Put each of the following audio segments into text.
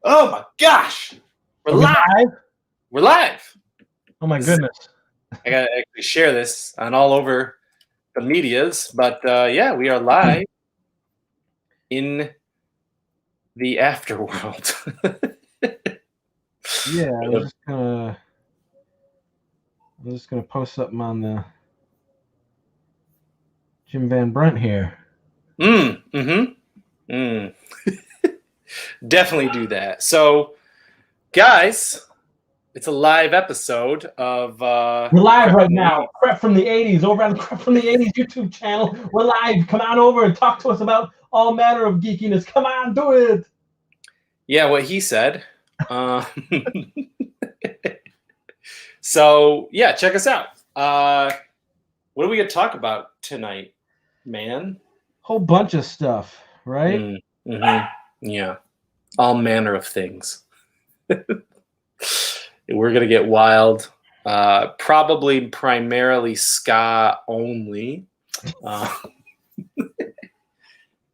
Oh my gosh, we're live. We're live. Oh my goodness! I gotta actually share this on all over the medias, but yeah, we are live in the afterworld. Yeah, I'm just gonna post something on the Jim Van Brunt here. Definitely do that. So, guys, it's a live episode of. We're live right now. Crept from the '80s over on the Crept from the '80s YouTube channel. We're live. Come on over and talk to us about all manner of geekiness. Come on, do it. Yeah, what he said. So yeah, check us out. What are we gonna talk about tonight, man? Whole bunch of stuff, right? Yeah, all manner of things. We're gonna get wild. Probably primarily ska only. I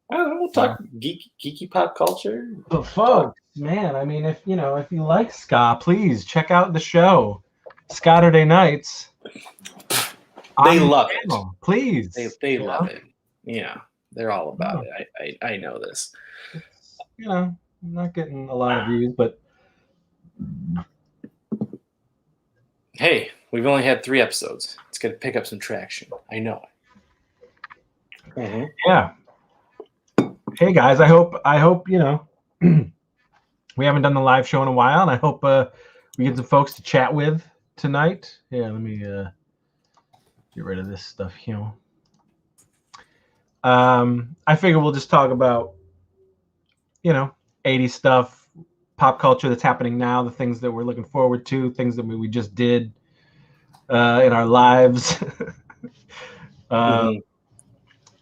don't know, we'll talk geeky pop culture. But folks, man, I mean, if you like ska, please check out the show, Saturday Nights. They love it. Please. They love it. Yeah, they're all about it. I know this. I'm not getting a lot of views, but hey, we've only had 3 episodes. It's gonna pick up some traction. I know it. Yeah. Hey guys, I hope we haven't done the live show in a while, and I hope we get some folks to chat with tonight. Yeah, let me get rid of this stuff here. I figure we'll just talk about 80s stuff, pop culture that's happening now, the things that we're looking forward to, things that we just did in our lives.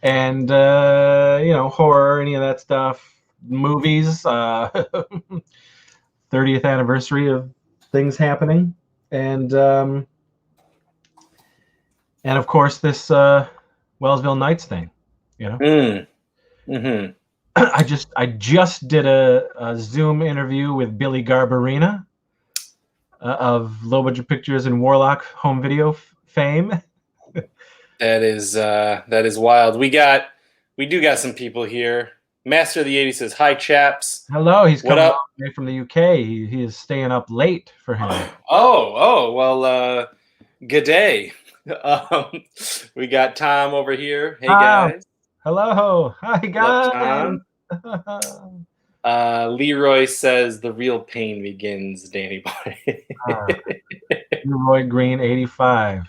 And horror, any of that stuff, movies, 30th anniversary of things happening, and of course this Wellsville Nights thing. I just did a Zoom interview with Billy Garbarina of Low Budget Pictures and Warlock home video fame. That is wild. We do got some people here. Master of the 80s says, "Hi, chaps." Hello, he's coming all the way from the UK. He is staying up late for him. Oh, well, good day. We got Tom over here. Hey, guys. Hello. Hi, guys. Tom. Leroy says, "The real pain begins, Danny Boy." Leroy Green, 85.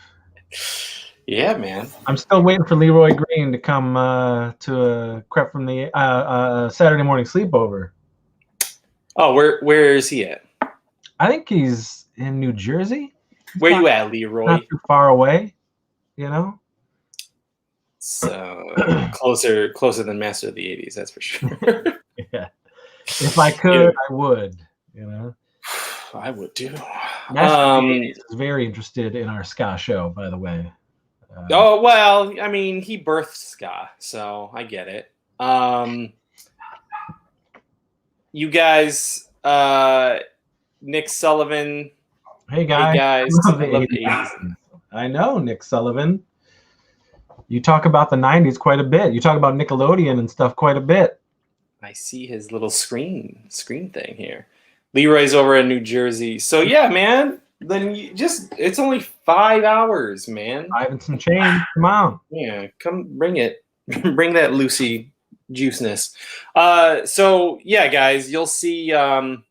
Yeah, man. I'm still waiting for Leroy Green to come to a Crept from the Saturday morning sleepover. Oh, where is he at? I think he's in New Jersey. Where you at, Leroy? Not too far away, So closer than Master of the 80s, that's for sure. Yeah. If I could, I would. I would too. Master of the 80s is very interested in our ska show, by the way. Oh, well, I mean, he birthed ska, so I get it. You guys, Nick Sullivan. Hey, guys. I love the 80s. I know, Nick Sullivan. You talk about the 90s quite a bit. You talk about Nickelodeon and stuff quite a bit. I see his little screen thing here. Leroy's over in New Jersey. So, yeah, man. Then it's only 5 hours, man. 5 and some change. Come on. Yeah, come bring it. Bring that Lucy juiceness. So yeah, guys, you'll see. I'll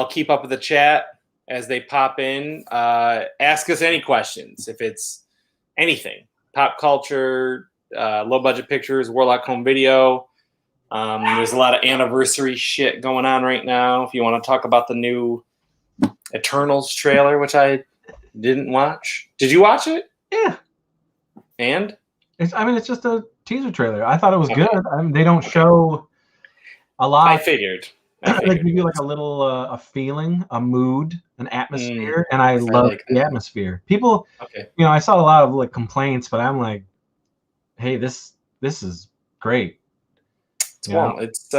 keep up with the chat as they pop in. Ask us any questions if it's anything, pop culture, low budget pictures, Warlock home video. There's a lot of anniversary shit going on right now. If you want to talk about the new Eternals trailer, which I didn't watch. Did you watch it? Yeah. And? It's just a teaser trailer. I thought it was good. They don't show a lot. I figured. They give you like a little a feeling, a mood, an atmosphere, and I love the atmosphere. People, I saw a lot of like complaints, but I'm like, hey, this is great. It's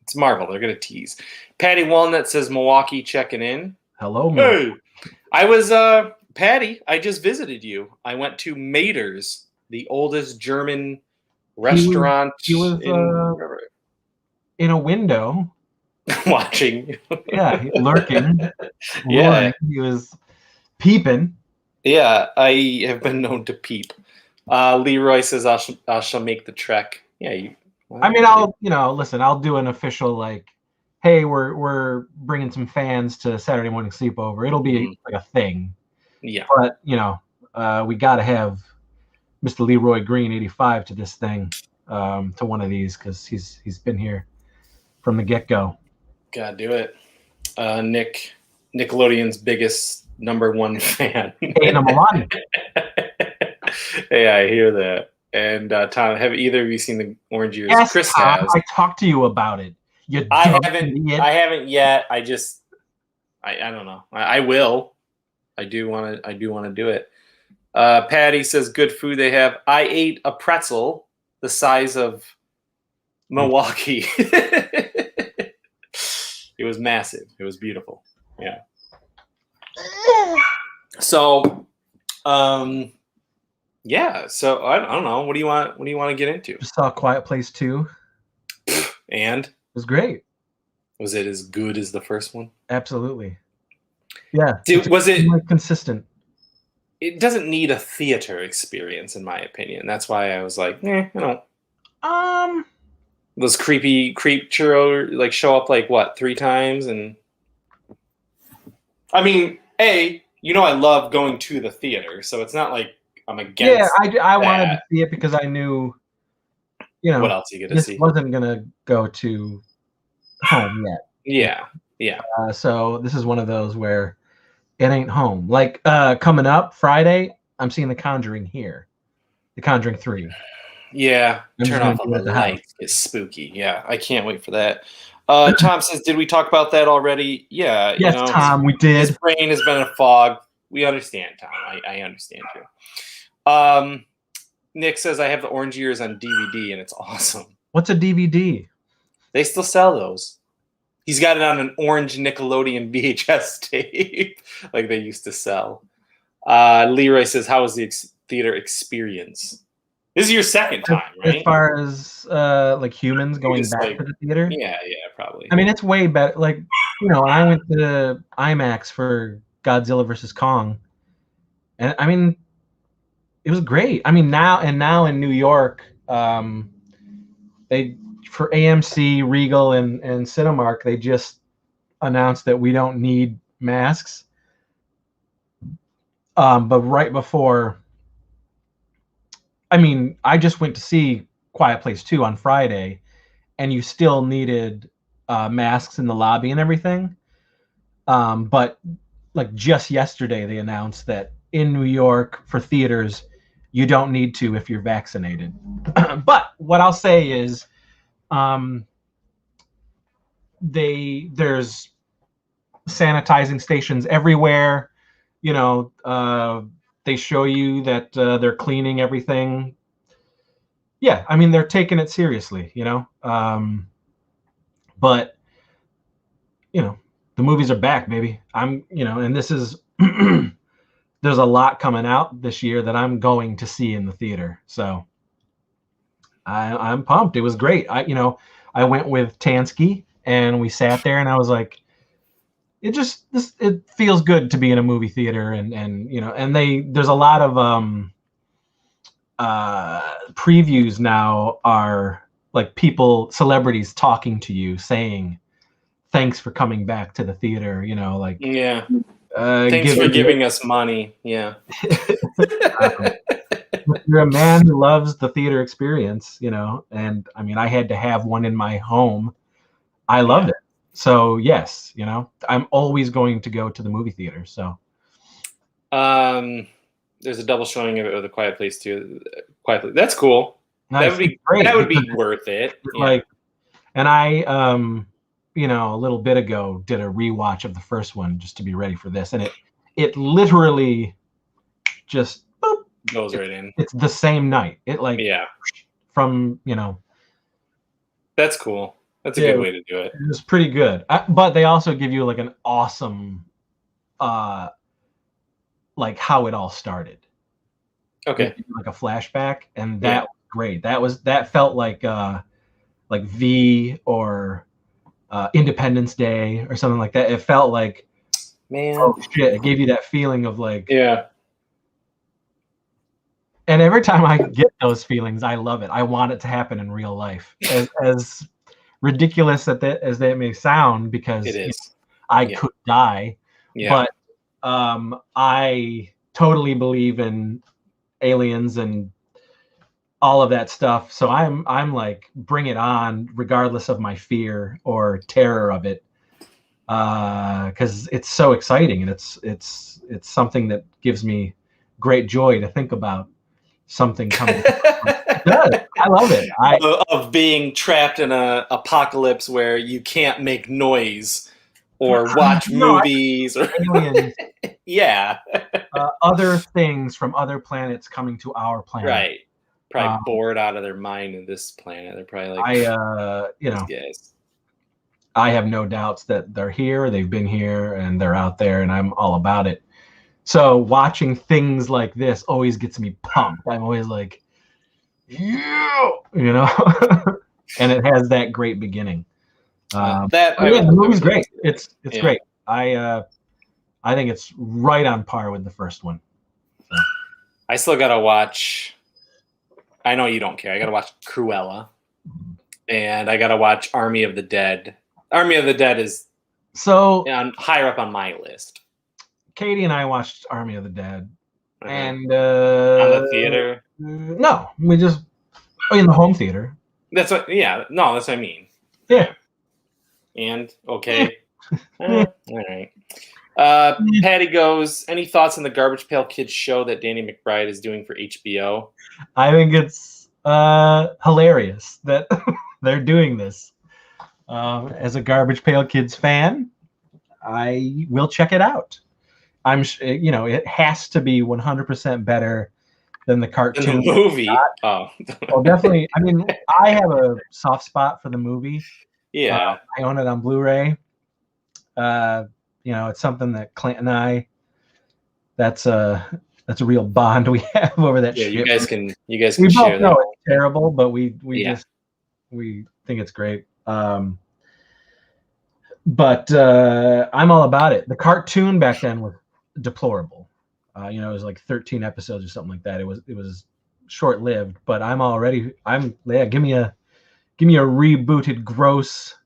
It's Marvel. They're gonna tease. Patty Walnut says Milwaukee checking in. Hello, Milwaukee. Hey, I was Patty. I just visited you. I went to Mater's, the oldest German restaurant. He was in a window watching. Yeah, lurking. Yeah, roaring. He was peeping. Yeah, I have been known to peep. Leroy says I shall make the trek. Yeah, I'll do an official like, hey, we're bringing some fans to Saturday morning sleepover. It'll be like a thing. Yeah. But we got to have Mr. Leroy Green 85 to this thing, to one of these, because he's been here from the get-go. Gotta do it. Nickelodeon's biggest #1 fan. Hey, number one. Yeah, I hear that. And Tom, have either of you seen the Orange Years? Yes, Chris Tom, has. I talked to you about it. I haven't yet. I don't know. I will. I do want to do it. Patty says good food they have. I ate a pretzel the size of Milwaukee. It was massive. It was beautiful. Yeah. So, yeah. So I don't know. What do you want to get into? Just saw Quiet Place 2. And it was great. Was it as good as the first one? Absolutely. Yeah. Was it consistent? It doesn't need a theater experience, in my opinion. That's why I was like, I don't. Those creepy creature like show up like what 3 times, and I mean, I love going to the theater, so it's not like I'm against. Yeah, I wanted to see it because I knew, what else are you gonna see? Wasn't gonna go to home yet. Yeah. So this is one of those where it ain't home. Like coming up Friday, I'm seeing The Conjuring here, The Conjuring 3. Yeah, turn off all the lights. It's spooky. Yeah, I can't wait for that. Tom says, did we talk about that already? Yeah. Yes, Tom, we did. His brain has been a fog. We understand, Tom. I understand you. Nick says, I have the Orange Years on DVD, and it's awesome. What's a DVD? They still sell those. He's got it on an orange Nickelodeon VHS tape like they used to sell. Leroy says, how was the theater experience? This is your second time, right? As far as like humans going back to the theater? Yeah, probably. I mean, it's way better. Like, I went to IMAX for Godzilla vs. Kong. And I mean, it was great. I mean, now in New York, they for AMC, Regal, and Cinemark, they just announced that we don't need masks. But right before, I mean, I just went to see Quiet Place 2 on Friday, and you still needed masks in the lobby and everything. But like just yesterday, they announced that in New York for theaters, you don't need to if you're vaccinated. But what I'll say is, there's sanitizing stations everywhere. They show you that they're cleaning everything. Yeah, I mean, they're taking it seriously, but the movies are back, baby. And this is there's a lot coming out this year that I'm going to see in the theater. So I'm pumped. It was great. I went with Tansky and we sat there and I was like, it feels good to be in a movie theater, and there's a lot of previews now are like celebrities talking to you saying thanks for coming back to the theater, thanks for giving us money. Yeah. You're a man who loves the theater experience, and I mean, I had to have one in my home. I loved it. So yes, I'm always going to go to the movie theater. So, there's a double showing of it with A Quiet Place 2. Quiet Place. That's cool. Nice. That would be great. That would be worth it. Like, and I, a little bit ago did a rewatch of the first one just to be ready for this, and it literally just goes right in. It's the same night. It from That's cool. That's a good way to do it. It was pretty good. But they also give you like an awesome, like how it all started. Okay. Like a flashback, and that was great. That felt like V or Independence Day or something like that. It felt like, man, oh shit! It gave you that feeling of like, yeah. And every time I get those feelings, I love it. I want it to happen in real life. As ridiculous as that may sound, because it is. I could die. Yeah. But I totally believe in aliens and all of that stuff. So I'm like, bring it on, regardless of my fear or terror of it, because it's so exciting, and it's something that gives me great joy to think about something coming. It does. I love it. Of being trapped in a apocalypse where you can't make noise or watch movies or aliens. Yeah. Other things from other planets coming to our planet. Right. Probably bored out of their mind in this planet. They're probably like, guys. I have no doubts that they're here, they've been here, and they're out there, and I'm all about it. So watching things like this always gets me pumped. I'm always like, yeah, and it has that great beginning. The movie's great. It's great. I think it's right on par with the first one. So. I still gotta watch. I know you don't care. I gotta watch Cruella, and I gotta watch Army of the Dead. Army of the Dead is higher up on my list. Katie and I watched Army of the Dead, and on the theater. No, we just in the home theater. That's what. Yeah, no, that's what I mean. Yeah. And okay. All right. Patty goes, any thoughts on the Garbage Pail Kids show that Danny McBride is doing for HBO? I think it's hilarious that they're doing this. As a Garbage Pail Kids fan, I will check it out. It has to be 100% better than the cartoon. The movie. Well, definitely. I mean, I have a soft spot for the movie. Yeah. I own it on Blu-ray. It's something that Clint and I, that's a real bond we have over that shit. You guys can we share both that. know it's terrible, but we think it's great. But I'm all about it. The cartoon back then was deplorable. It was like 13 episodes or something like that. It was short-lived, but give me a rebooted gross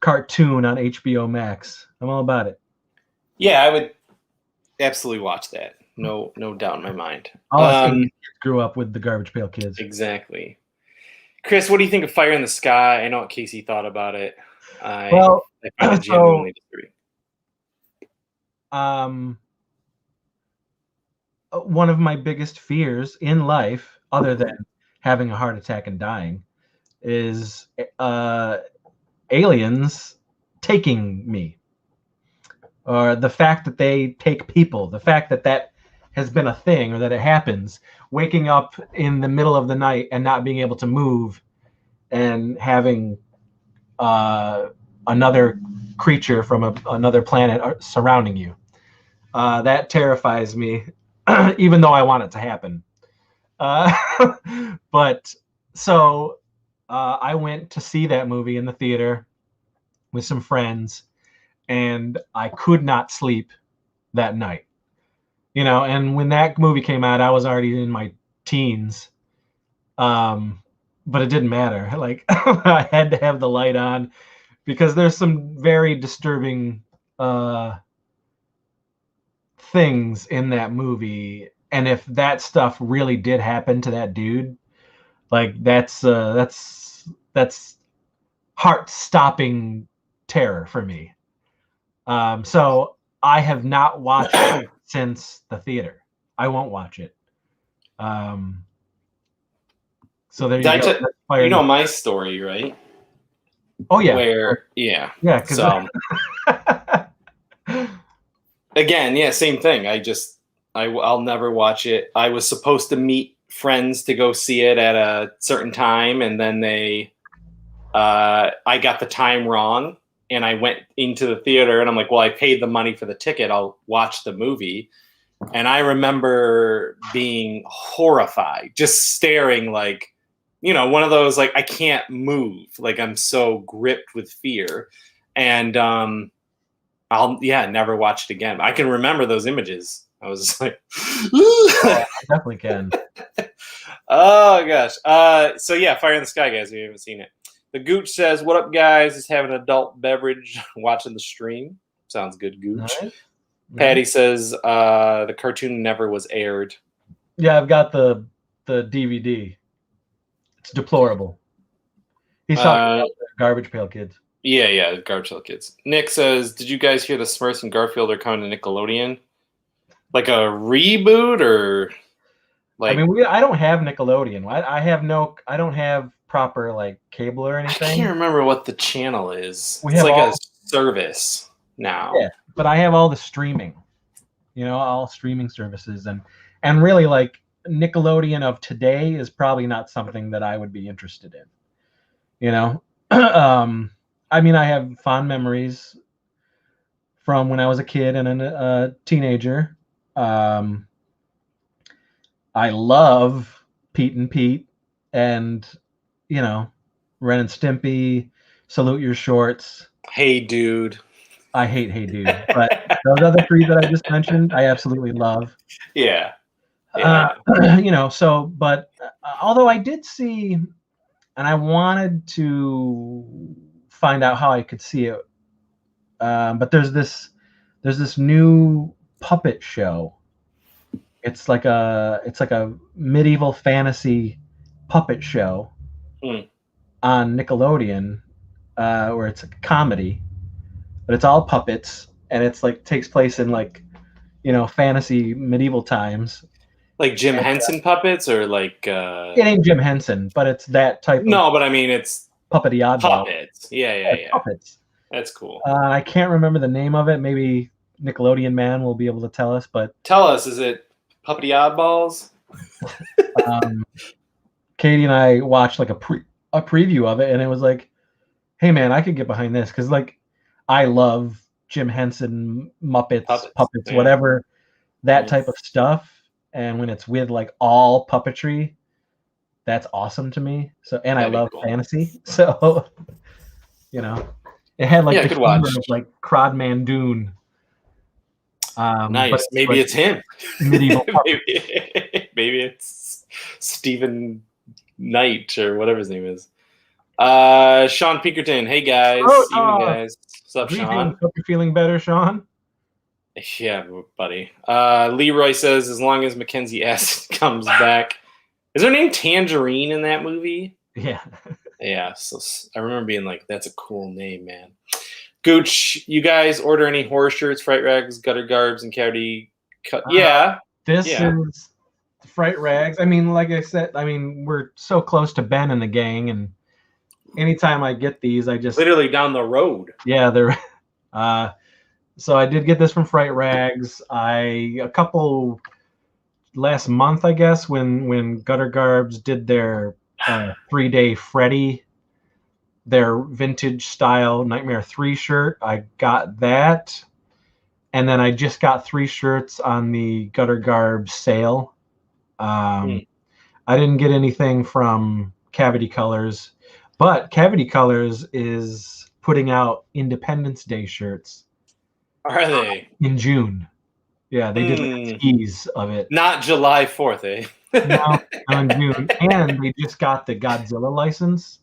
cartoon on HBO Max. I'm all about it. Yeah, I would absolutely watch that. No doubt in my mind. All us kids grew up with the Garbage Pail Kids. Exactly. Chris, what do you think of Fire in the Sky? I know what Casey thought about it. I find it genuinely disturbing. One of my biggest fears in life, other than having a heart attack and dying, is aliens taking me, or the fact that they take people, the fact that has been a thing, or that it happens, waking up in the middle of the night and not being able to move, and having another creature from another planet surrounding you. That terrifies me, even though I want it to happen. But so I went to see that movie in the theater with some friends, and I could not sleep that night. And when that movie came out, I was already in my teens. But it didn't matter. Like, I had to have the light on, because there's some very disturbing things in that movie. And if that stuff really did happen to that dude, like, that's heart-stopping terror for me. So I have not watched it since the theater. I won't watch it. So there you go. You know my story, right? Oh yeah. Yeah. So again, yeah, same thing. I'll never watch it. I was supposed to meet friends to go see it at a certain time, and then they I got the time wrong, and I went into the theater, and I'm like, well, I paid the money for the ticket. I'll watch the movie. And I remember being horrified, just staring like, one of those, like, I can't move. Like, I'm so gripped with fear. And I'll never watch it again. I can remember those images. I was just like, I definitely can. Oh gosh. So yeah, Fire in the Sky, guys. If you haven't seen it, the Gooch says, "What up, guys? Just having an adult beverage, watching the stream. Sounds good, Gooch." Nice. Patty says, "The cartoon never was aired." Yeah, I've got the DVD. It's deplorable. He's talking about the Garbage Pail Kids. Yeah, Garbage Pail Kids. Nick says, "Did you guys hear the Smurfs and Garfield are coming to Nickelodeon? Like a reboot or like?" I mean, I don't have Nickelodeon. I don't have proper like cable or anything. I can't remember what the channel is. It's like a service now. Yeah, but I have all the streaming. All streaming services, and really like Nickelodeon of today is probably not something that I would be interested in. I mean, I have fond memories from when I was a kid and a teenager. I love Pete and Pete and, Ren and Stimpy, Salute Your Shorts. Hey Dude. I hate Hey Dude. But those other three that I just mentioned, I absolutely love. Yeah. But although I did see, and I wanted to find out how I could see it, but there's this new puppet show. It's like a medieval fantasy puppet show on Nickelodeon, where it's a comedy, but it's all puppets, and it's like takes place in like, fantasy medieval times. Like Jim Henson puppets, or like it ain't Jim Henson, but it's that type. No, but I mean it's puppety oddball. Puppets. Yeah. Puppets. That's cool. I can't remember the name of it. Maybe Nickelodeon man will be able to tell us. But tell us, is it Puppety Oddballs? Katie and I watched like a preview of it, and it was like, hey man, I could get behind this because like I love Jim Henson Muppets, puppets, whatever, that type of stuff. And when it's with like all puppetry, that's awesome to me. So, and I love fantasy. So, it had like the humor of like Crodman Dune. Nice. Maybe it's him. Medieval maybe it's Stephen Knight or whatever his name is. Sean Pinkerton. Hey guys. Evening guys. What's up, Sean? Hope you're feeling better, Sean. Yeah, buddy. Leroy says, as long as Mackenzie S comes back. Is her name Tangerine in that movie? Yeah. Yeah. So I remember being like, that's a cool name, man. Gooch, you guys order any horror shirts, fright rags, gutter garbs, and cavity cut? Yeah. This is fright rags. I mean, like I said, we're so close to Ben and the gang, and anytime I get these, I just literally down the road. Yeah, they're so I did get this from Fright Rags. A couple last month, I guess, when Gutter Garbs did their 3-day Freddy, their vintage style Nightmare 3 shirt, I got that. And then I just got 3 shirts on the Gutter Garbs sale. I didn't get anything from Cavity Colors, but Cavity Colors is putting out Independence Day shirts. Are they? In June. Yeah, they did like skis of it. Not July 4th, eh? No, in June. And they just got the Godzilla license.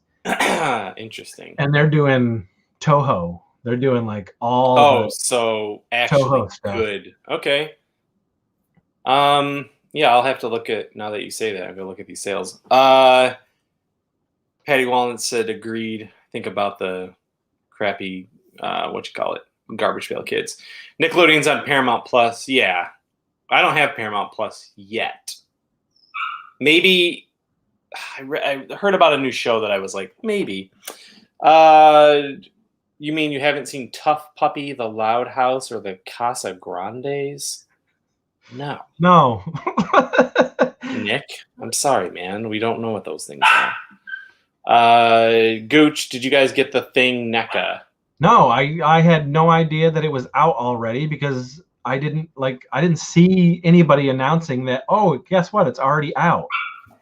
Interesting. And they're doing Toho. They're doing like all so actually Toho stuff. Good. Okay. Yeah, I'll have to look at, now that you say that, I'll go look at these sales. Patty Walnut said agreed. Think about the crappy Garbage Pail Kids. Nickelodeon's on Paramount Plus. Yeah. I don't have Paramount Plus yet. Maybe I heard about a new show that I was like, maybe. You mean you haven't seen Tough Puppy, The Loud House, or the Casa Grandes? No. No. Nick, I'm sorry, man. We don't know what those things Gooch, did you guys get the thing NECA? No, I had no idea that it was out already because I didn't see anybody announcing that, oh, guess what? It's already out.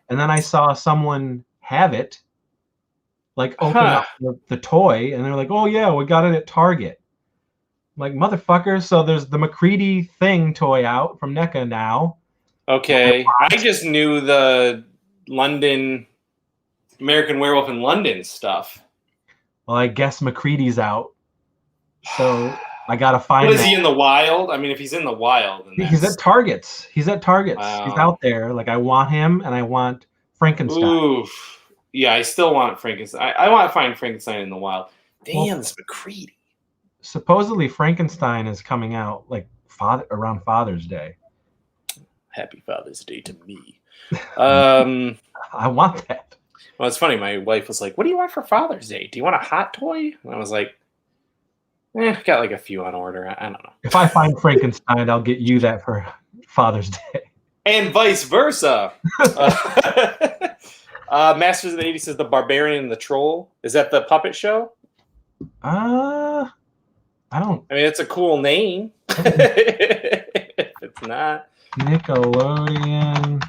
And then I saw someone have it, like open up the toy, and they're like, oh yeah, we got it at Target. I'm like, motherfucker, so there's the Mcbride thing toy out from NECA now. Okay. I just knew the London American Werewolf in London stuff. Well, I guess McCready's out, so I gotta find. What is he in the wild? I mean, if he's in the wild, then he's at Targets. He's at Targets. Wow. He's out there. Like, I want him, and I want Frankenstein. Oof. Yeah, I still want Frankenstein. I want to find Frankenstein in the wild. Damn, it's McCready. Supposedly, Frankenstein is coming out like around Father's Day. Happy Father's Day to me. I want that. Well, it's funny. My wife was like, "What do you want for Father's Day? Do you want a hot toy?" And I was like, got like a few on order. I don't know. If I find Frankenstein, I'll get you that for Father's Day. And vice versa. Masters of the 80s says The Barbarian and the Troll. Is that the puppet show? I don't. I mean, it's a cool name. If it's not. Nickelodeon.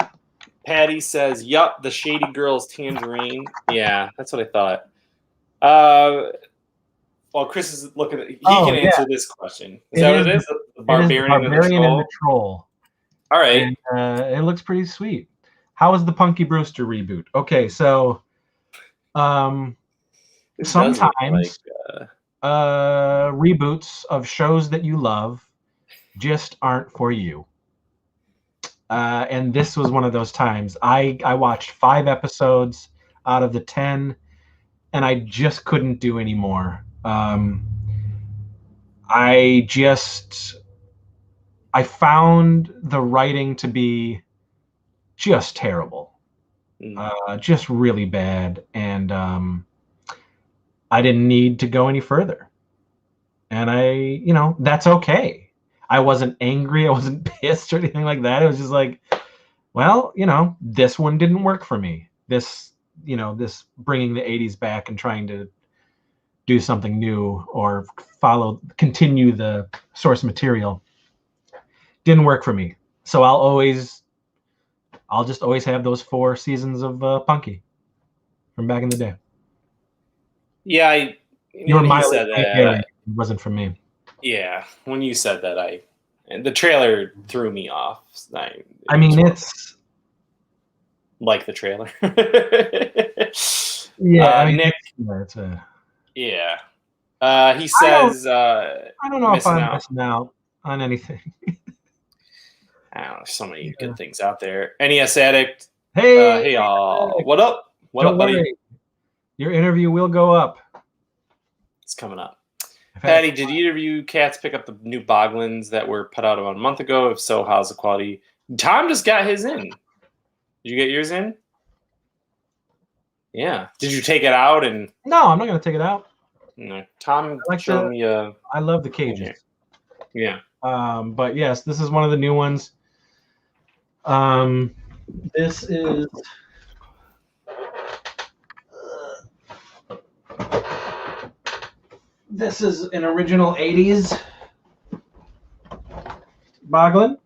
Patty says, yup, the Shady Girls Tangerine. Yeah, that's what I thought. While Chris is looking at, he can answer this question. Is that what it is? The Barbarian and the Troll? All right. And, it looks pretty sweet. How is the Punky Brewster reboot? Okay, so sometimes reboots of shows that you love just aren't for you. And this was one of those times. I watched 5 episodes out of the 10, and I just couldn't do any more. I found the writing to be just terrible, just really bad, and I didn't need to go any further. And that's okay. I wasn't angry. I wasn't pissed or anything like that. It was just like, well, this one didn't work for me. This bringing the 80s back and trying to do something new or continue the source material didn't work for me. So I'll just always have those 4 seasons of Punky from back in the day. Yeah, said that. It wasn't for me. Yeah, when you said that, the trailer threw me off. It's like the trailer. Yeah, Nick. Yeah. He says, I don't know if I'm missing out on anything. I don't know. There's so many good things out there. NES Addict. Hey, y'all. What up? What up, buddy? Your interview will go up. It's coming up. Patty, did either of you cats pick up the new Boglins that were put out about a month ago? If so, how's the quality? Tom just got his in. Did you get yours in? Yeah. Did you take it out? No, I'm not going to take it out. No. Tom showed me I love the cages. Yeah. But yes, this is one of the new ones. This is an original 80s Boglin.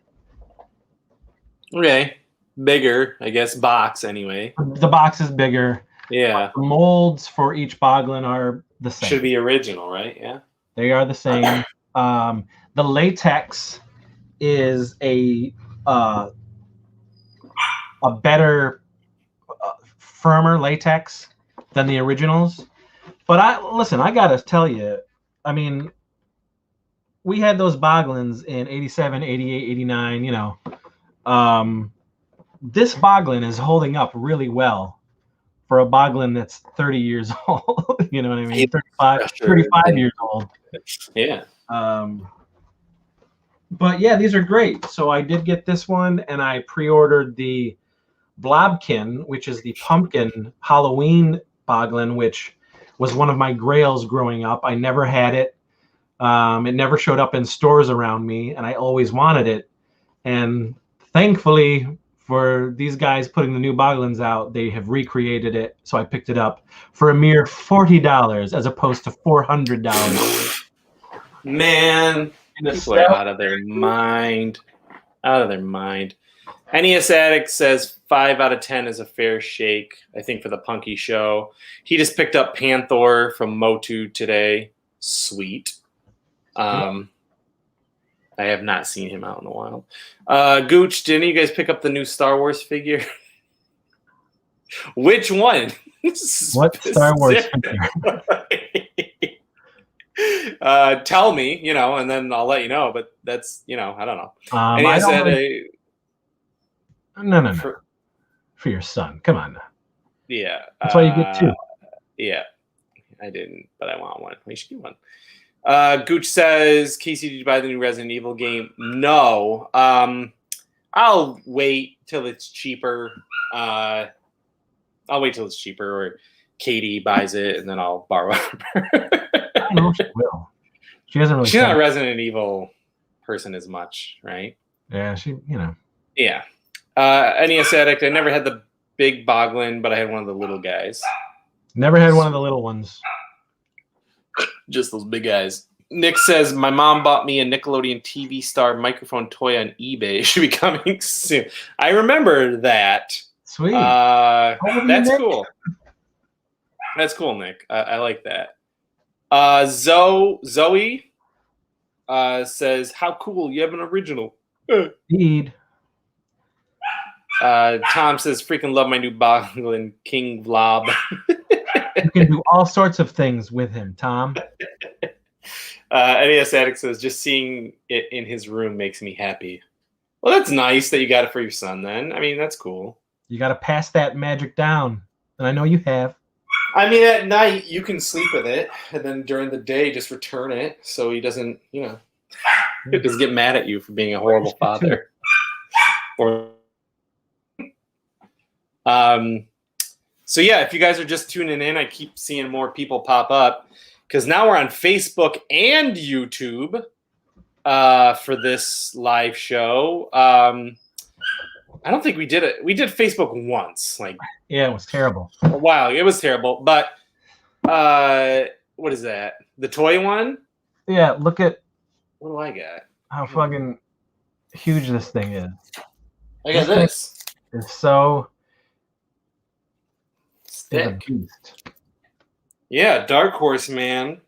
Okay. Bigger, I guess, box anyway. The box is bigger. Yeah. The molds for each Boglin are the same. Should be original, right? Yeah. They are the same. The latex is a better, firmer latex than the originals. But I gotta tell you, I mean, we had those Boglins in 87, 88, 89, this Boglin is holding up really well for a Boglin that's 30 years old. You know what I mean? 35 years old. Yeah. But yeah, these are great. So I did get this one, and I pre-ordered the Blobkin, which is the pumpkin Halloween Boglin, which was one of my grails growing up. I never had it. It never showed up in stores around me, and I always wanted it. And thankfully, for these guys putting the new Boglins out, they have recreated it. So I picked it up for a mere $40 as opposed to $400. Man, people are out of their mind. Out of their mind. NES Addict says 5 out of 10 is a fair shake, I think, for the Punky show. He just picked up Panther from Motu today. Sweet. I have not seen him out in a while. Gooch, didn't you guys pick up the new Star Wars figure? Which one? What Star Wars figure? Tell me, and then I'll let you know. But that's, I don't know. No. For your son. Come on. Yeah. That's why you get 2. Yeah. I didn't, but I want one. We should get one. Gooch says, Casey, did you buy the new Resident Evil game? No. I'll wait till it's cheaper. Or Katie buys it, and then I'll borrow it. I don't know if she will. She doesn't really. She's not a Resident Evil person as much, right? Yeah, Yeah. NES Addict, I never had the big Boglin, but I had one of the little guys. Never had one of the little ones. Just those big guys. Nick says, my mom bought me a Nickelodeon TV star microphone toy on eBay. It should be coming soon. I remember that. Sweet. That's cool. That's cool, Nick. I like that. Zoe says, how cool. You have an original. Indeed. Tom says, freaking love my new Boglin King Vlob. You can do all sorts of things with him, Tom. NES Addict says, just seeing it in his room makes me happy. Well, that's nice that you got it for your son then. I mean, that's cool. You got to pass that magic down. And I know you have. I mean, at night, you can sleep with it. And then during the day, just return it so he doesn't, it doesn't get mad at you for being a horrible father. So yeah, if you guys are just tuning in, I keep seeing more people pop up because now we're on Facebook and YouTube for this live show. I don't think we did it. We did Facebook once. Yeah, it was terrible. Wow, it was terrible. But what is that? The toy one? Yeah, look at what do I got? How fucking huge this thing is. I got this. It's so thick. Yeah, Dark Horse, man.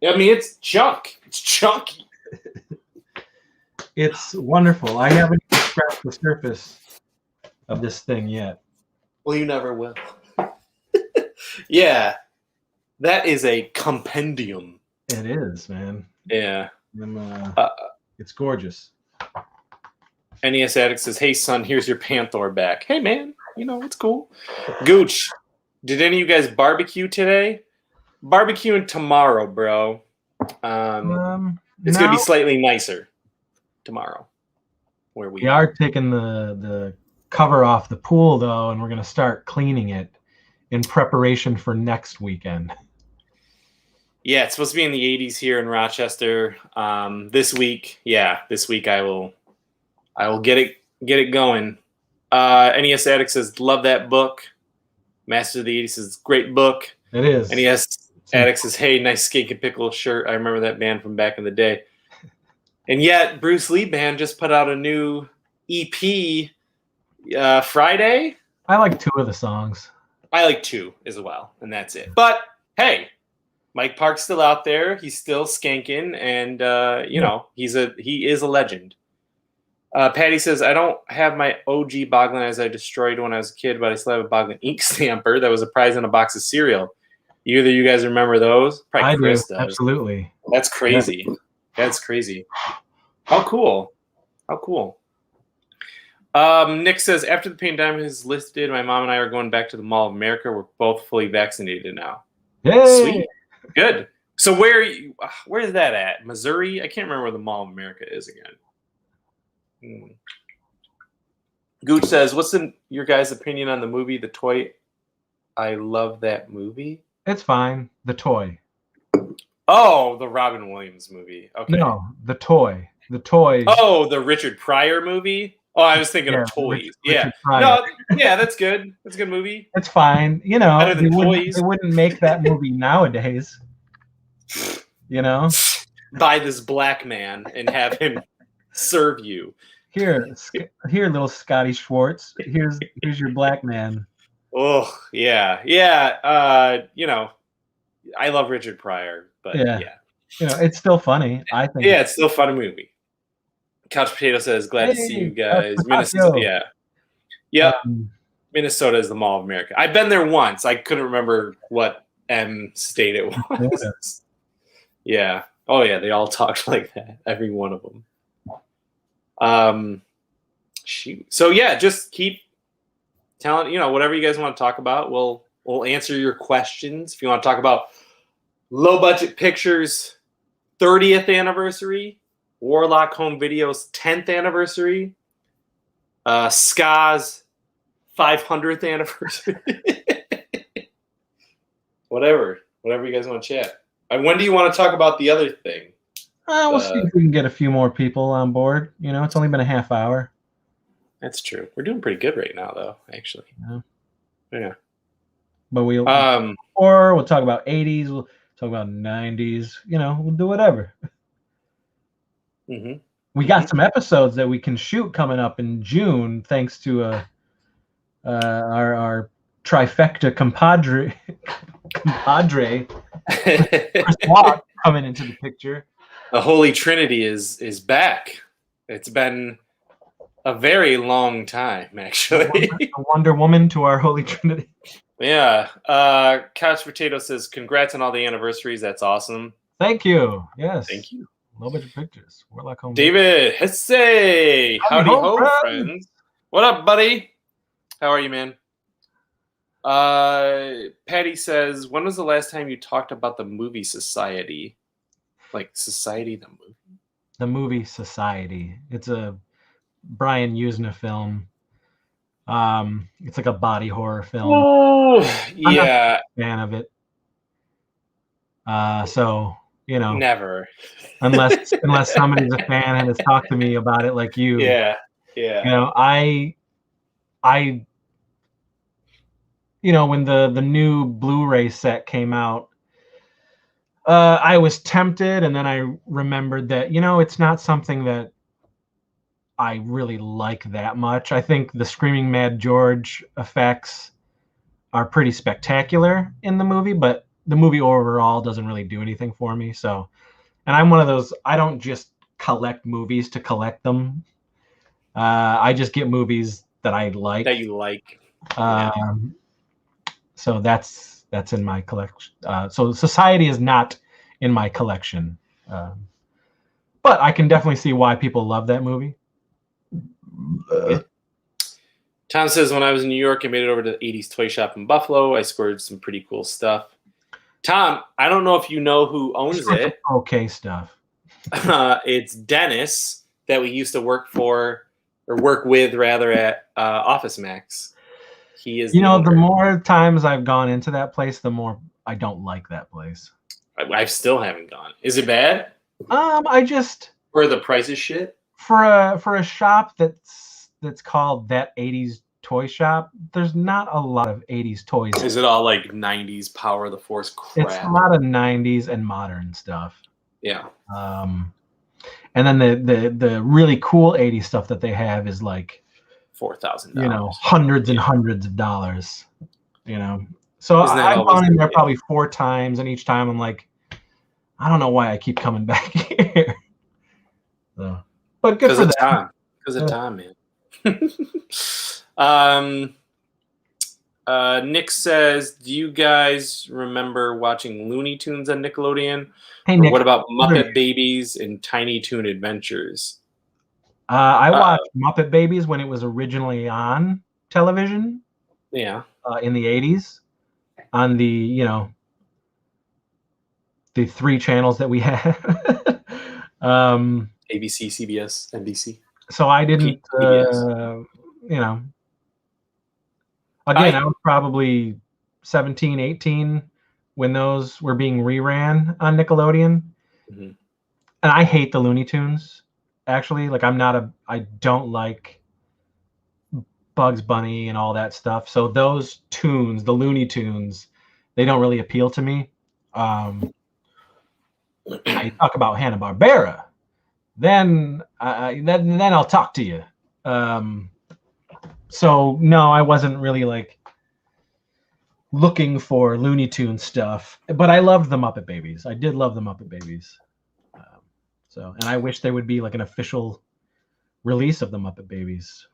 I mean, it's junk. It's chunky. It's wonderful. I haven't even scratched the surface of this thing yet. Well, you never will. Yeah, that is a compendium. It is, man. Yeah. It's gorgeous. NES Addict says, hey, son, here's your Panther back. Hey, man, it's cool. Gooch, did any of you guys barbecue today? Barbecuing tomorrow, bro. It's going to be slightly nicer tomorrow. We are taking the cover off the pool, though, and we're going to start cleaning it in preparation for next weekend. Yeah, it's supposed to be in the 80s here in Rochester. This week I will get it going. NES Addict says, love that book. Master of the 80s says, great book. It is. NES Addict says, hey, nice Skink and Pickle shirt. I remember that band from back in the day. And yet, Bruce Lee Band just put out a new EP Friday. I like 2 of the songs. I like 2 as well, and that's it. But, hey, Mike Park's still out there. He's still skanking, and, he is a legend. Patty says, I don't have my OG Boglin as I destroyed when I was a kid, but I still have a Boglin ink stamper that was a prize in a box of cereal. Either you guys remember those? Probably Chris does. Absolutely. That's crazy. Yeah. That's crazy. How cool. Nick says, after the pandemic is lifted, my mom and I are going back to the Mall of America. We're both fully vaccinated now. Yay! Sweet. Good. So where is that at? Missouri? I can't remember where the Mall of America is again. Gooch says, what's your guys' opinion on the movie, The Toy? I love that movie. It's fine. The Toy. Oh, the Robin Williams movie. Okay. No, The Toy. The Toy. Oh, the Richard Pryor movie? Oh, I was thinking Yeah, of Toys. Richard Yeah. Pryor. No, yeah, that's good. That's a good movie. It's fine. You know, Better than Toys. they wouldn't make that movie nowadays. You know? Buy this black man and have him serve you. Here, little Scotty Schwartz. Here's your black man. Oh, yeah. Yeah. You know, I love Richard Pryor, but yeah. You know, it's still funny, I think. Yeah, it's still a fun movie. Couch Potato says, glad to see you guys. Minnesota, yeah. Yep. Minnesota is the Mall of America. I've been there once. I couldn't remember what M state it was. Yeah. Oh, yeah. They all talked like that. Every one of them. Shoot. So, yeah, just keep telling, you know, whatever you guys want to talk about. We'll answer your questions. If you want to talk about Low Budget Pictures 30th anniversary, Warlock Home Video's 10th anniversary, Ska's 500th anniversary. whatever you guys want to chat. And when do you want to talk about the other thing? We'll see if we can get a few more people on board. You know, it's only been a half hour. That's true. We're doing pretty good right now, though. Actually. Yeah. But we'll talk about 80s. We'll talk about 90s. You know, we'll do whatever. Mm-hmm. We got some episodes that we can shoot coming up in June, thanks to our trifecta compadre Chris Watt coming into the picture. The Holy Trinity is back. It's been a very long time, actually. A Wonder Woman to our Holy Trinity. Yeah. Couch Potato says, congrats on all the anniversaries. That's awesome. Thank you. Yes. Thank you. Low Budget Pictures. Warlock Home. David Hesse. Howdy ho, friends. What up, buddy? How are you, man? Patty says, when was the last time you talked about the movie Society? Like Society, the movie? The movie Society. It's a Brian Usna film. It's like a body horror film. Oh, yeah. I'm not a fan of it. So, you know, never. unless somebody's a fan and has talked to me about it, like you. Yeah. You know, I you know, when the new Blu-ray set came out, I was tempted, and then I remembered that, you know, it's not something that I really like that much. I think the Screaming Mad George effects are pretty spectacular in the movie, but the movie overall doesn't really do anything for me. So, and I'm one of those, I don't just collect movies to collect them. I just get movies that I like. That you like. So that's in my collection. So Society is not in my collection. But I can definitely see why people love that movie. Tom says, when I was in New York, I made it over to the 80s toy shop in Buffalo. I scored some pretty cool stuff. Tom, I don't know if you know who owns it. Okay stuff. It's Dennis that we used to work with at Office Max. He is. You know, the more times I've gone into that place, the more I don't like that place. I still haven't gone. Is it bad? I just. Or the price is shit? For a shop that's called That 80s Toy Shop, there's not a lot of 80s toys. Is it all like 90s Power of the Force crap? It's a lot of 90s and modern stuff. Yeah. And then the really cool 80s stuff that they have is like $4,000. You know, hundreds and hundreds of dollars. You know. So I've gone in there probably 4 times, and each time I'm like, I don't know why I keep coming back here. So, but good for them. Because of time, man. Nick says, do you guys remember watching Looney Tunes on Nickelodeon? Hey, Nick, what about Muppet Babies and Tiny Toon Adventures? I watched Muppet Babies when it was originally on television. Yeah. In the 80s, on the, you know, the 3 channels that we had. ABC, CBS, NBC. So I didn't, you know, again, I was probably 17, 18 when those were being reran on Nickelodeon. Mm-hmm. And I hate the Looney Tunes, actually. Like, I don't like Bugs Bunny and all that stuff. So those tunes, the Looney Tunes, they don't really appeal to me. You talk about Hanna-Barbera, then I'll talk to you. So no, I wasn't really like looking for Looney Tune stuff, but I loved the Muppet Babies. I did love the Muppet Babies. And I wish there would be like an official release of the Muppet Babies.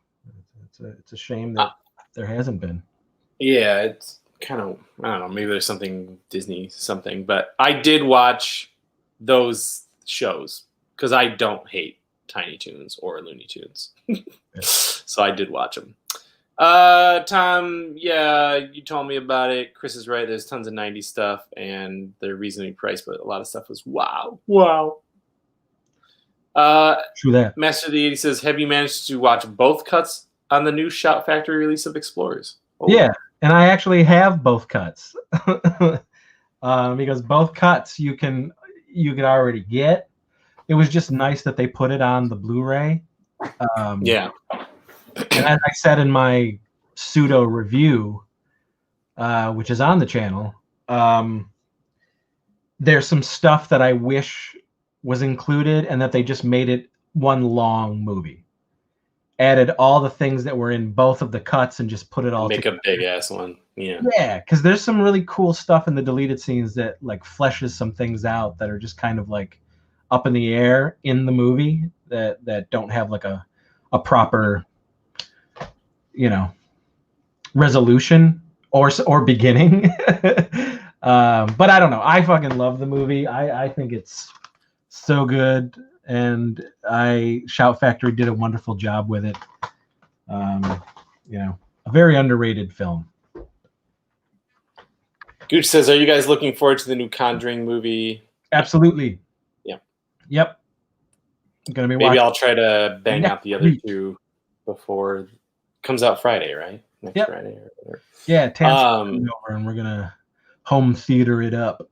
It's a shame that there hasn't been. Yeah, it's kind of, I don't know, maybe there's something Disney something, but I did watch those shows because I don't hate Tiny Toons or Looney Tunes. So I did watch them. Tom, yeah, you told me about it. Chris is right. There's tons of 90s stuff and they're reasonably priced, but a lot of stuff was wow. True that. Master of the 80s says, have you managed to watch both cuts on the new Shout Factory release of Explorers? Oh. Yeah, and I actually have both cuts. Because both cuts you can already get. It was just nice that they put it on the Blu-ray. Yeah. And as I said in my pseudo review, which is on the channel, there's some stuff that I wish was included and that they just made it one long movie. Added all the things that were in both of the cuts and just put it all together. A big ass one. Yeah. Yeah, because there's some really cool stuff in the deleted scenes that like fleshes some things out that are just kind of like up in the air in the movie that don't have like a proper, resolution or beginning. But I don't know. I fucking love the movie. I think it's so good, and Shout Factory did a wonderful job with it. A very underrated film. Gooch says, are you guys looking forward to the new Conjuring movie? Absolutely. Yeah. Yep. Gonna be Maybe I'll try to bang out the other two before it comes out Friday, right? Next Friday or whatever. Yeah, over and we're gonna home theater it up.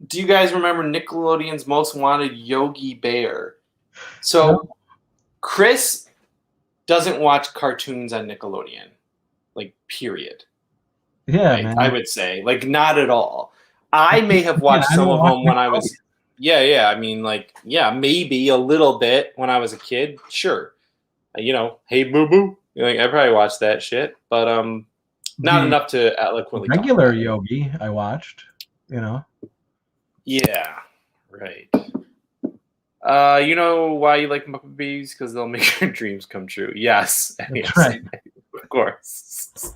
Do you guys remember Nickelodeon's Most Wanted Yogi Bear? So no. Chris doesn't watch cartoons on Nickelodeon, like period. Yeah, right? man. I would say like not at all. I may have watched some of them when I was. Yeah. I mean, maybe a little bit when I was a kid. Sure, Hey Boo Boo. I probably watched that shit, but not enough to eloquently. Regular Yogi, I watched. Yeah, right. You know why you like Muppet Babies? Because they'll make your dreams come true. Yes, right. Of course.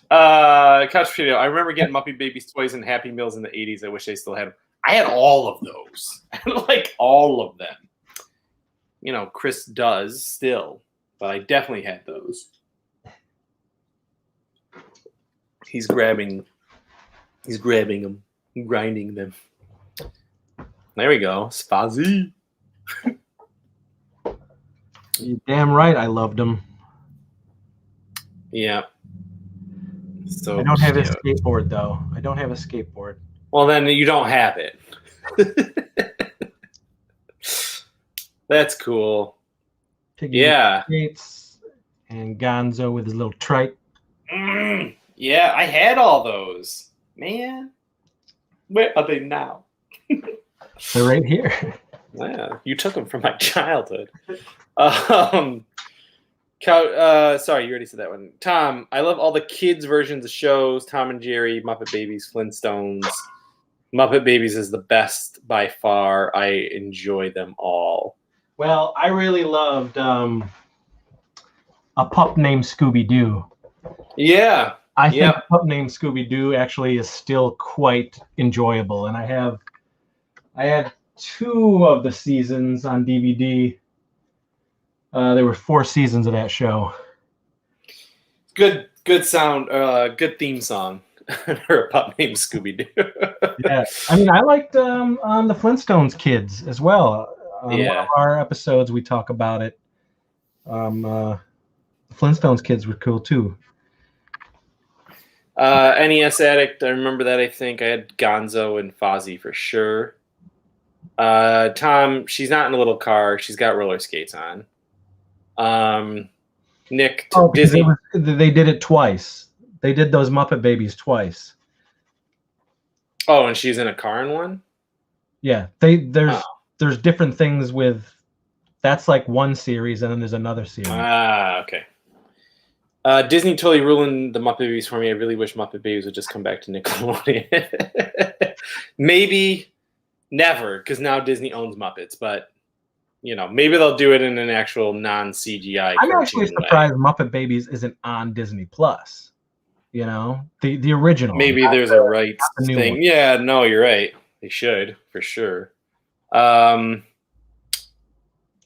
Couch Potato. I remember getting Muppet Babies toys and Happy Meals in the 80s. I wish I still had them. I had all of those. Like all of them. Chris does still, but I definitely had those. He's grabbing them, grinding them. There we go. Spazzy. You're damn right I loved them. Yeah. So I don't have a skateboard, though. I don't have a skateboard. Well, then you don't have it. That's cool. Piggy yeah. Skates and Gonzo with his little trike. Yeah, I had all those. Man. Where are they now? They're right here. Yeah, you took them from my childhood. Sorry, you already said that one. Tom, I love all the kids' versions of shows. Tom and Jerry, Muppet Babies, Flintstones. Muppet Babies is the best by far. I enjoy them all. Well, I really loved A Pup Named Scooby-Doo. Yeah. I think A Pup Named Scooby-Doo actually is still quite enjoyable. And I had 2 of the seasons on DVD. There were 4 seasons of that show. Good sound, good theme song for A Pup Named Scooby-Doo. Yeah, I mean, I liked the Flintstones kids as well. One of our episodes, we talk about it. The Flintstones kids were cool too. NES Addict, I remember that. I think I had Gonzo and Fozzie for sure. Tom, she's not in a little car. She's got roller skates on. Nick, Oh, because Disney. they did it twice. They did those Muppet Babies twice. Oh, and she's in a car in one? Yeah, there's different things with. That's like one series, and then there's another series. Okay. Disney totally ruined the Muppet Babies for me. I really wish Muppet Babies would just come back to Nickelodeon. Maybe never, because now Disney owns Muppets. But maybe they'll do it in an actual non-CGI. I'm actually surprised Muppet Babies isn't on Disney Plus. The original. Maybe there's a rights thing. One. Yeah, no, you're right. They should for sure.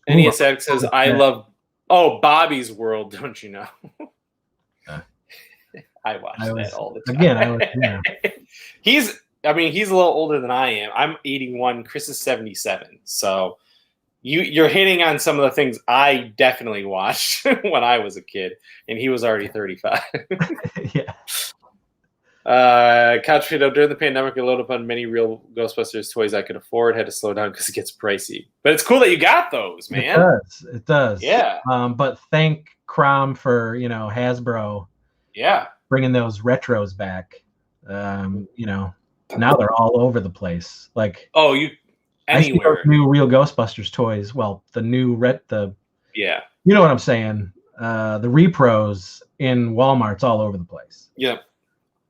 NES Addict says, "I love Bobby's World." Don't you know? I watch that all the time. Again, He's a little older than I am. I'm 81. Chris is 77. So you're hitting on some of the things I definitely watched when I was a kid, and he was already 35. Yeah. Couch Potato, during the pandemic, I loaded up on many real Ghostbusters toys I could afford. Had to slow down because it gets pricey. But it's cool that you got those, man. It does. Yeah. But thank Crom for Hasbro. Yeah. Bringing those retros back. Now they're all over the place. Like anywhere. I see those new real Ghostbusters toys. Well, the new yeah. You know what I'm saying? The repros in Walmart's all over the place. Yep.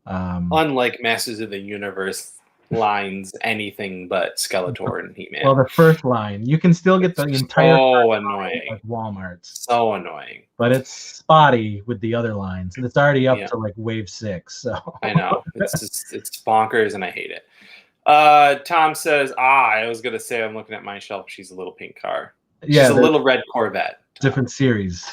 Unlike Masters of the Universe lines, anything but Skeletor and He-Man. Well, the first line, you can still get the entire. So annoying. At Walmart's. So annoying. But it's spotty with the other lines, and it's already up to like wave 6. So I know it's bonkers, and I hate it. Tom says, I was gonna say I'm looking at my shelf. She's a little pink car. She's a little red Corvette. Tom. Different series.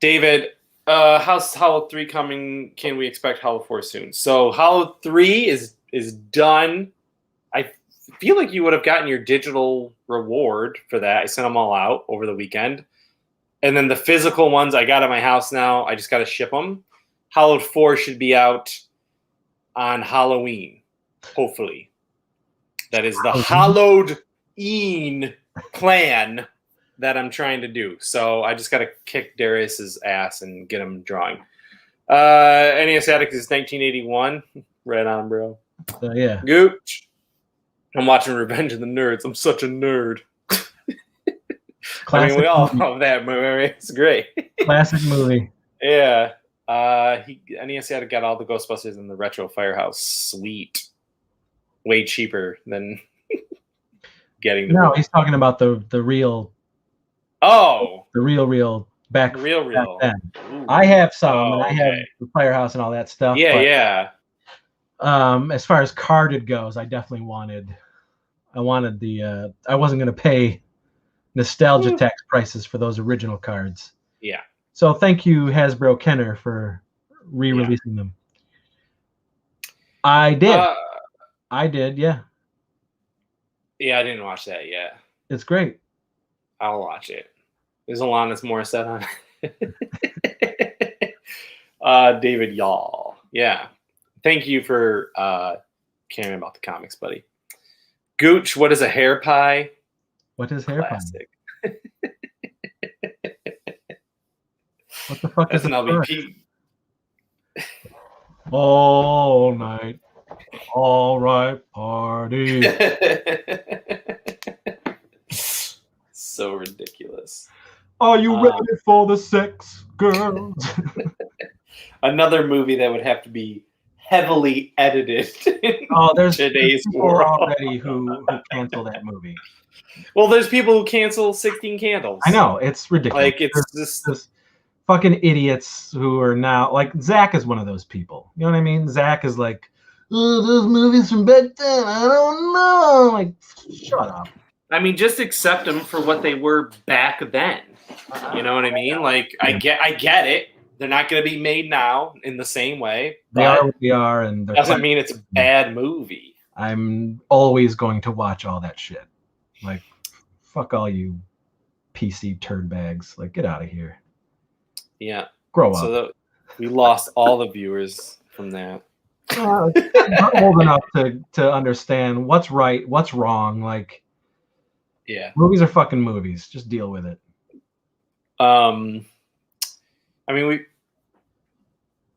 David. How's Hollow 3 coming? Can we expect Hollow 4 soon? So Hollow 3 is done. I feel like you would have gotten your digital reward for that. I sent them all out over the weekend. And then the physical ones I got at my house now. I just got to ship them. Hollow 4 should be out on Halloween, hopefully. That is the Halloween plan that I'm trying to do. So I just got to kick Darius's ass and get him drawing. NES Addict is 1981. Right on, bro. Yeah. Gooch. I'm watching Revenge of the Nerds. I'm such a nerd. I mean, we all love that movie. It's great. Classic movie. Yeah. NES Addict got all the Ghostbusters in the retro firehouse. Sweet. Way cheaper than getting the movie. He's talking about the real. Oh, the real back. Real. Back then. Ooh. I have some, and I have the firehouse and all that stuff. Yeah, but, as far as carded goes, I definitely wanted the. I wasn't going to pay nostalgia tax prices for those original cards. Yeah. So thank you, Hasbro Kenner, for re-releasing them. I did. Yeah. Yeah, I didn't watch that yet. It's great. I'll watch it. There's Alanis Morissette on it. David Y'all. Yeah. Thank you for caring about the comics, buddy. Gooch, what is a hair pie? What is hair Classic. pie? What the fuck is an LVP? All night. All right, party. So ridiculous. Are you ready for the sex, girls? Another movie that would have to be heavily edited. There's today's people world already who cancel that movie. Well, there's people who cancel 16 Candles. I know, it's ridiculous. Like it's just fucking idiots who are now like Zach is one of those people. You know what I mean? Zach is like, oh, those movies from back then, I don't know. Like, shut up. I mean, just accept them for what they were back then. You know what I mean? Like, I get it. They're not going to be made now in the same way. They are what they are, and doesn't mean it's a bad movie. I'm always going to watch all that shit. Like, fuck all you PC turd bags. Like, get out of here. Yeah. Grow up. So we lost all the viewers from that. Not old enough to understand what's right, what's wrong. Like, yeah, movies are fucking movies. Just deal with it. I mean,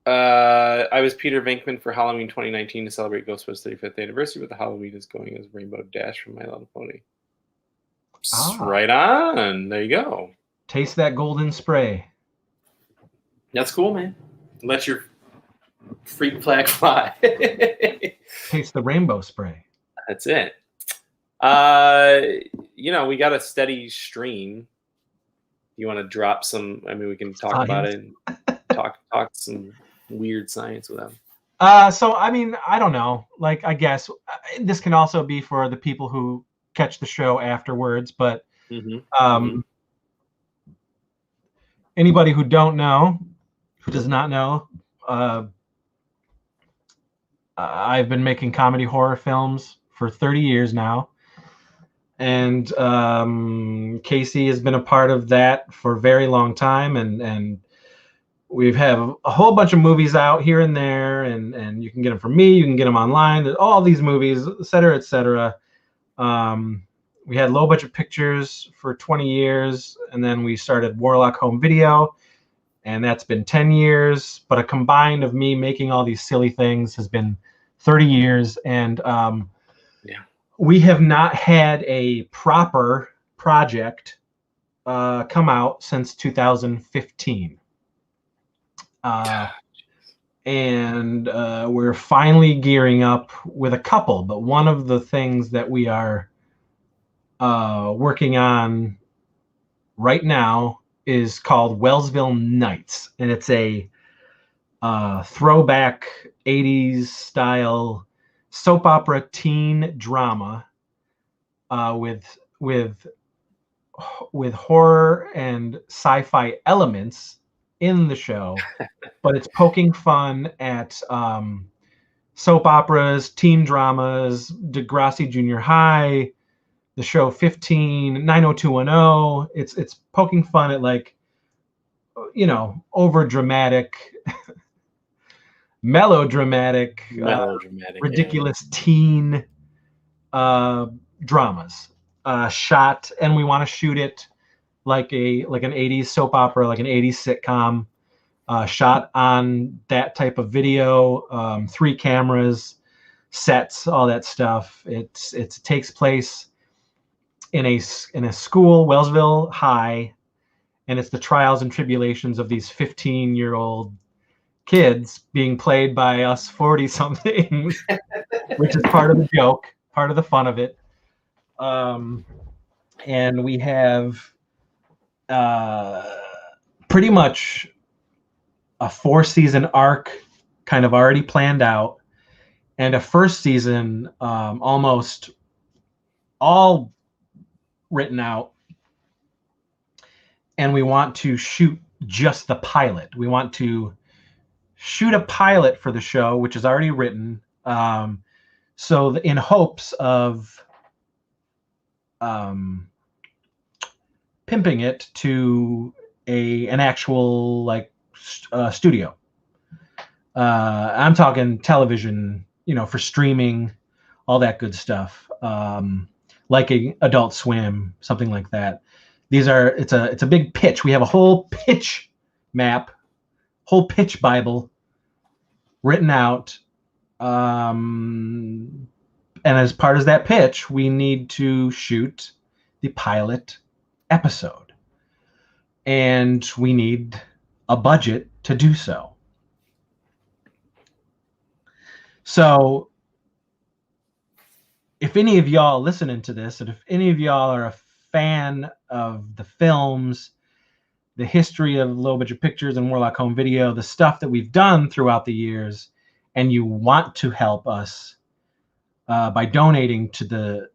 I was Peter Venkman for Halloween 2019 to celebrate Ghostbusters' 35th anniversary, but the Halloween is going as Rainbow Dash from My Little Pony. Right on. There you go. Taste that golden spray. That's cool, man. Let your freak flag fly. Taste the rainbow spray. That's it. We got a steady stream. You want to drop some? I mean, we can talk about it and talk some weird science with them. So I mean, I don't know. Like, I guess this can also be for the people who catch the show afterwards. But anybody who does not know, I've been making comedy horror films for 30 years now. And Casey has been a part of that for a very long time. And we have a whole bunch of movies out here and there. And you can get them from me. You can get them online. All these movies, et cetera, et cetera. We had low budget pictures for 20 years. And then we started Warlock Home Video. And that's been 10 years. But a combined of me making all these silly things has been 30 years. And we have not had a proper project come out since 2015. And we're finally gearing up with a couple. But one of the things that we are working on right now is called Wellsville Nights. And it's a throwback 80s style soap opera teen drama with horror and sci-fi elements in the show, but it's poking fun at soap operas, teen dramas, Degrassi Junior High, the show 15, 90210. It's poking fun at, like, over dramatic melodramatic, ridiculous teen dramas shot, and we want to shoot it like an 80s soap opera, like an 80s sitcom, shot on that type of video, 3 cameras, sets, all that stuff. It takes place in a school, Wellsville High, and it's the trials and tribulations of these 15-year-old kids being played by us 40-somethings, which is part of the joke, part of the fun of it. And we have pretty much a 4-season arc kind of already planned out, and a first season almost all written out. And we want to shoot just the pilot. We want to shoot a pilot for the show, which is already written, so in hopes of pimping it to an actual studio. I'm talking television, for streaming, all that good stuff, like a Adult Swim, something like that. It's a big pitch. We have a whole pitch map, whole pitch Bible written out. And as part of that pitch, we need to shoot the pilot episode. And we need a budget to do so. So if any of y'all listening to this, and if any of y'all are a fan of the films, the history of Low Budget Pictures and Warlock Home Video, the stuff that we've done throughout the years, and you want to help us by donating to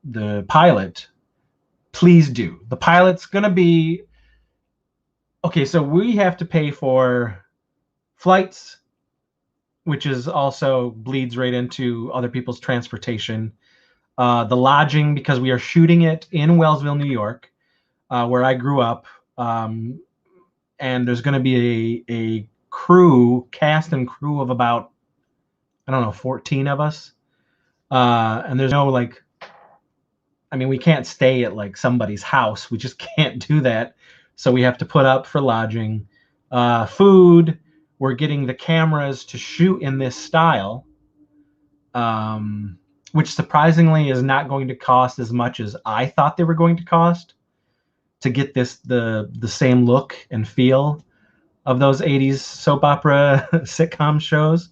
the pilot, please do. The pilot's going to be... Okay, so we have to pay for flights, which is also bleeds right into other people's transportation. The lodging, because we are shooting it in Wellsville, New York, where I grew up. And there's going to be a cast and crew of about, 14 of us. And there's no we can't stay at somebody's house. We just can't do that. So we have to put up for lodging, food. We're getting the cameras to shoot in this style, which surprisingly is not going to cost as much as I thought they were going to cost to get the same look and feel of those 80s soap opera sitcom shows.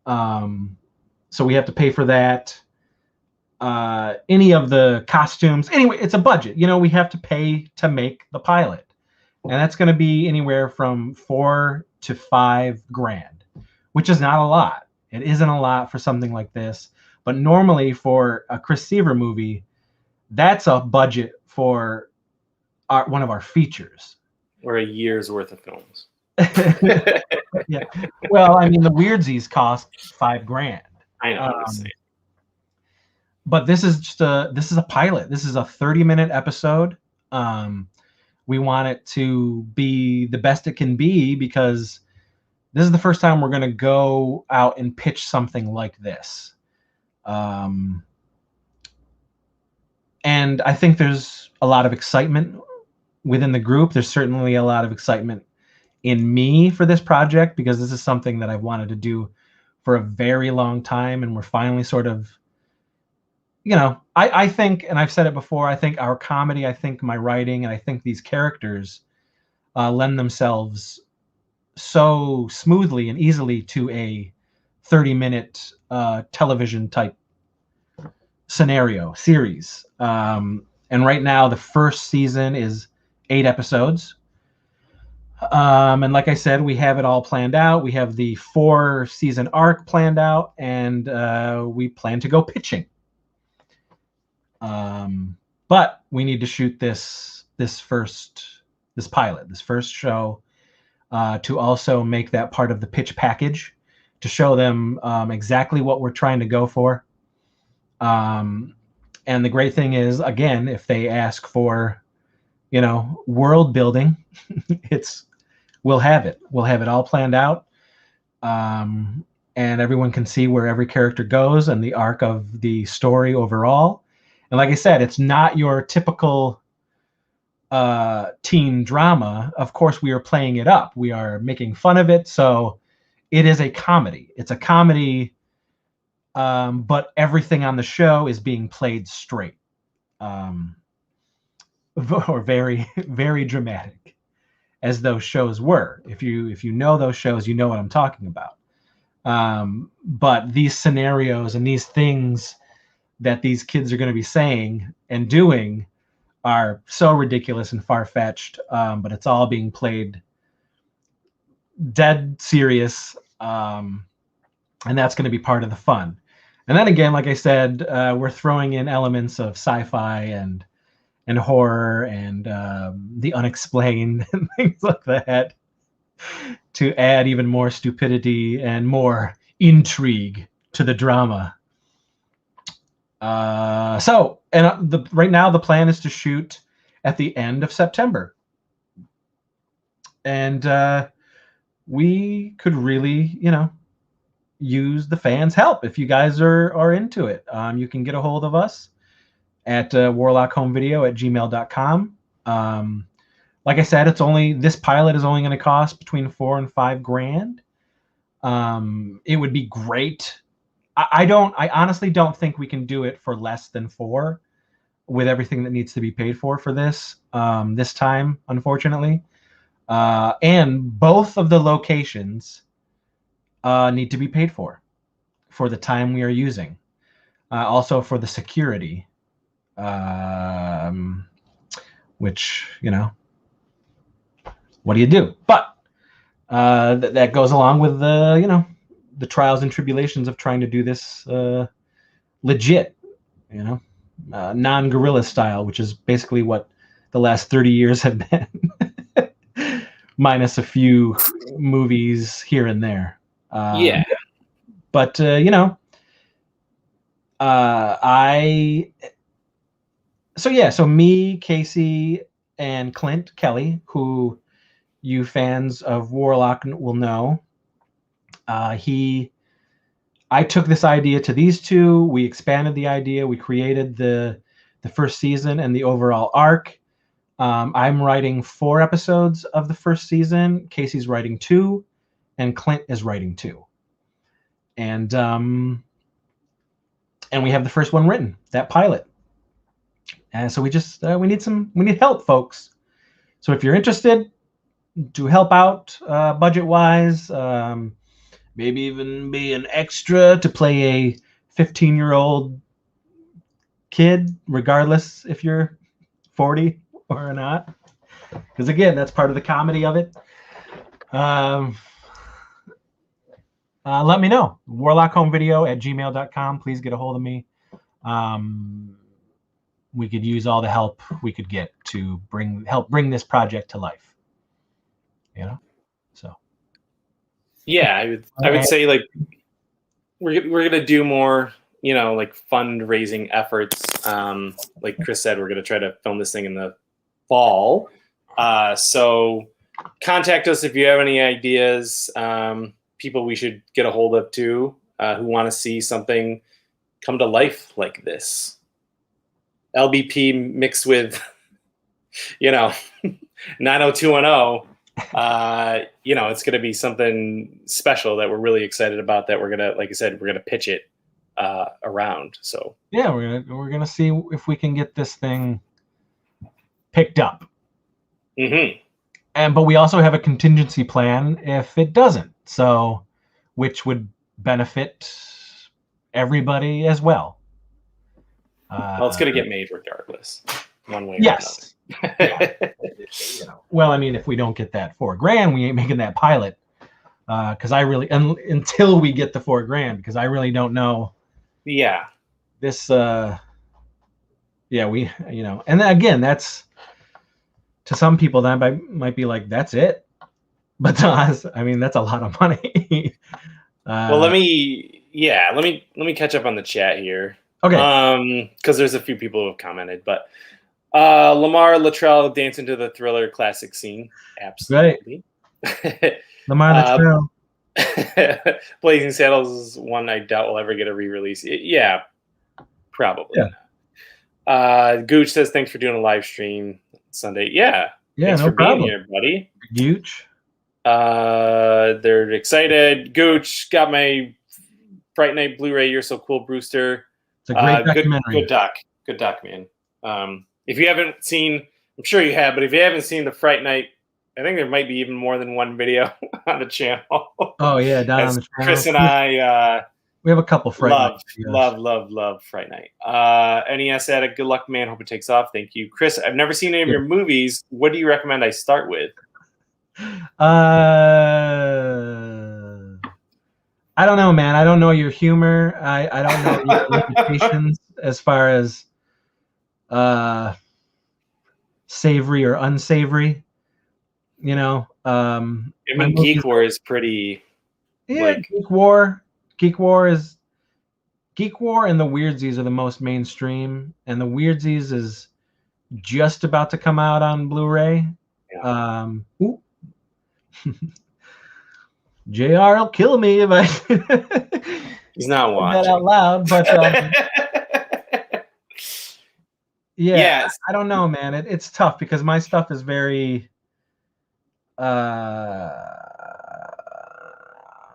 So we have to pay for that. Any of the costumes. Anyway, it's a budget. We have to pay to make the pilot. And that's going to be anywhere from $4,000 to $5,000, which is not a lot. It isn't a lot for something like this. But normally for a Chris Seaver movie, that's a budget for one of our features. Or a year's worth of films. Yeah. Well, I mean, the Weirdsies cost $5,000. I know. But this is a pilot. This is a 30-minute episode. We want it to be the best it can be because this is the first time we're going to go out and pitch something like this. And I think there's a lot of excitement within the group. There's certainly a lot of excitement in me for this project because this is something that I've wanted to do for a very long time, and we're finally sort of, I think, and I've said it before, I think our comedy, I think my writing, and I think these characters lend themselves so smoothly and easily to a 30-minute television type series. And right now, the first season is 8 episodes. And like I said, we have it all planned out. We have the 4-season arc planned out, and we plan to go pitching. But we need to shoot this pilot, this first show, to also make that part of the pitch package, to show them exactly what we're trying to go for. And the great thing is, again, if they ask for, world building, we'll have it. We'll have it all planned out. And everyone can see where every character goes and the arc of the story overall. And like I said, it's not your typical teen drama. Of course, we are playing it up. We are making fun of it. So it is a comedy. It's a comedy, but everything on the show is being played straight. Or very, very dramatic, as those shows were. If you know those shows, you know what I'm talking about. But these scenarios and these things that these kids are going to be saying and doing are so ridiculous and far-fetched, but it's all being played dead serious, and that's going to be part of the fun. And then again, like I said, we're throwing in elements of sci-fi and horror and the unexplained and things like that to add even more stupidity and more intrigue to the drama. Right now the plan is to shoot at the end of September. And we could really, use the fans' help. If you guys are into it, you can get a hold of us at warlockhomevideo@gmail.com. Like I said, this pilot is only going to cost between $4,000 and $5,000. It would be great. I honestly don't think we can do it for less than $4,000 with everything that needs to be paid for this time, unfortunately. And both of the locations need to be paid for the time we are using. Also for the security, which, what do you do? But that goes along with the trials and tribulations of trying to do this legit, non-guerrilla style, which is basically what the last 30 years have been, minus a few movies here and there. But so me, Casey, and Clint Kelly, who you fans of Warlock will know, I took this idea to these two. We expanded the idea. We created the first season and the overall arc. I'm writing 4 episodes of the first season. Casey's writing 2, and Clint is writing 2. And we have the first one written, that pilot. And so we just we need help, folks. So if you're interested to help out budget wise, maybe even be an extra to play a 15-year-old kid, regardless if you're 40 or not, because again, that's part of the comedy of it. Let me know. warlockhomevideo@gmail.com. Please get a hold of me. We could use all the help we could get to help bring this project to life. So. Yeah, I would say like we're gonna do more, like fundraising efforts. Like Chris said, we're gonna try to film this thing in the fall. So contact us if you have any ideas. People we should get a hold of too, who want to see something come to life like this. LBP mixed with, 90210. It's going to be something special that we're really excited about, that we're going to, like I said, we're going to pitch it around. So yeah, we're gonna see if we can get this thing picked up. Mm-hmm. But we also have a contingency plan if it doesn't, so which would benefit everybody as well. Well, it's going to get made regardless, one way or yes. another. Well, I mean, if we don't get that $4,000, we ain't making that pilot. Because I really, until we get the $4,000, because I really don't know. Yeah. This. And then again, that's, to some people that might be like, that's it. But to us, I mean, that's a lot of money. Well, let me catch up on the chat here. Okay. Because there's a few people who have commented, but Lamar Luttrell dancing to the Thriller classic scene. Absolutely. Right. Lamar Luttrell. Blazing Saddles is one I doubt will ever get a re-release. Yeah, probably. Yeah. Gooch says, thanks for doing a live stream Sunday. Yeah. Thanks for being here, buddy. Gooch. They're excited. Gooch, got my Fright Night Blu-ray. You're so cool, Brewster. It's a great documentary. Good doc, man. If you haven't seen, I'm sure you have, but if you haven't seen the Fright Night, I think there might be even more than one video on the channel. Oh yeah, down on the channel. Chris and I we have a couple Fright love Fright Night. NES Addict, good luck, man. Hope it takes off. Thank you, Chris. I've never seen any of your movies. What do you recommend I start with? I don't know, man. I don't know your humor. I don't know your limitations as far as savory or unsavory. Geek War is pretty. Yeah, Geek War and the Weirdsies are the most mainstream, and the Weirdsies is just about to come out on Blu-ray. Yeah. JR will kill me if I. He's not watching that out loud, but yeah, I don't know, man. It's tough because my stuff is very.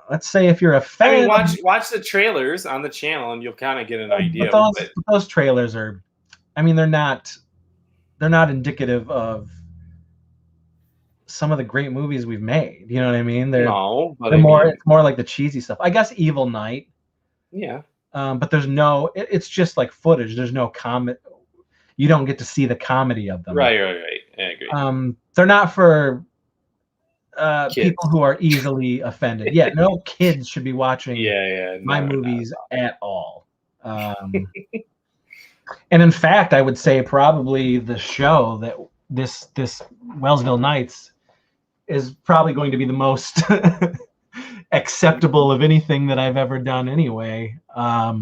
Let's say if you're a fan, watch the trailers on the channel and you'll kind of get an idea. But those trailers are, I mean, they're not indicative of some of the great movies we've made. You know what I mean? It's more like the cheesy stuff. I guess Evil Night. Yeah. But there's no. It's just like footage. There's no comment. You don't get to see the comedy of them. Right. I agree. They're not for people who are easily offended. Yeah, no kids should be watching my movies at all. And in fact, I would say probably the show that this Wellsville Nights is probably going to be the most acceptable of anything that I've ever done anyway. But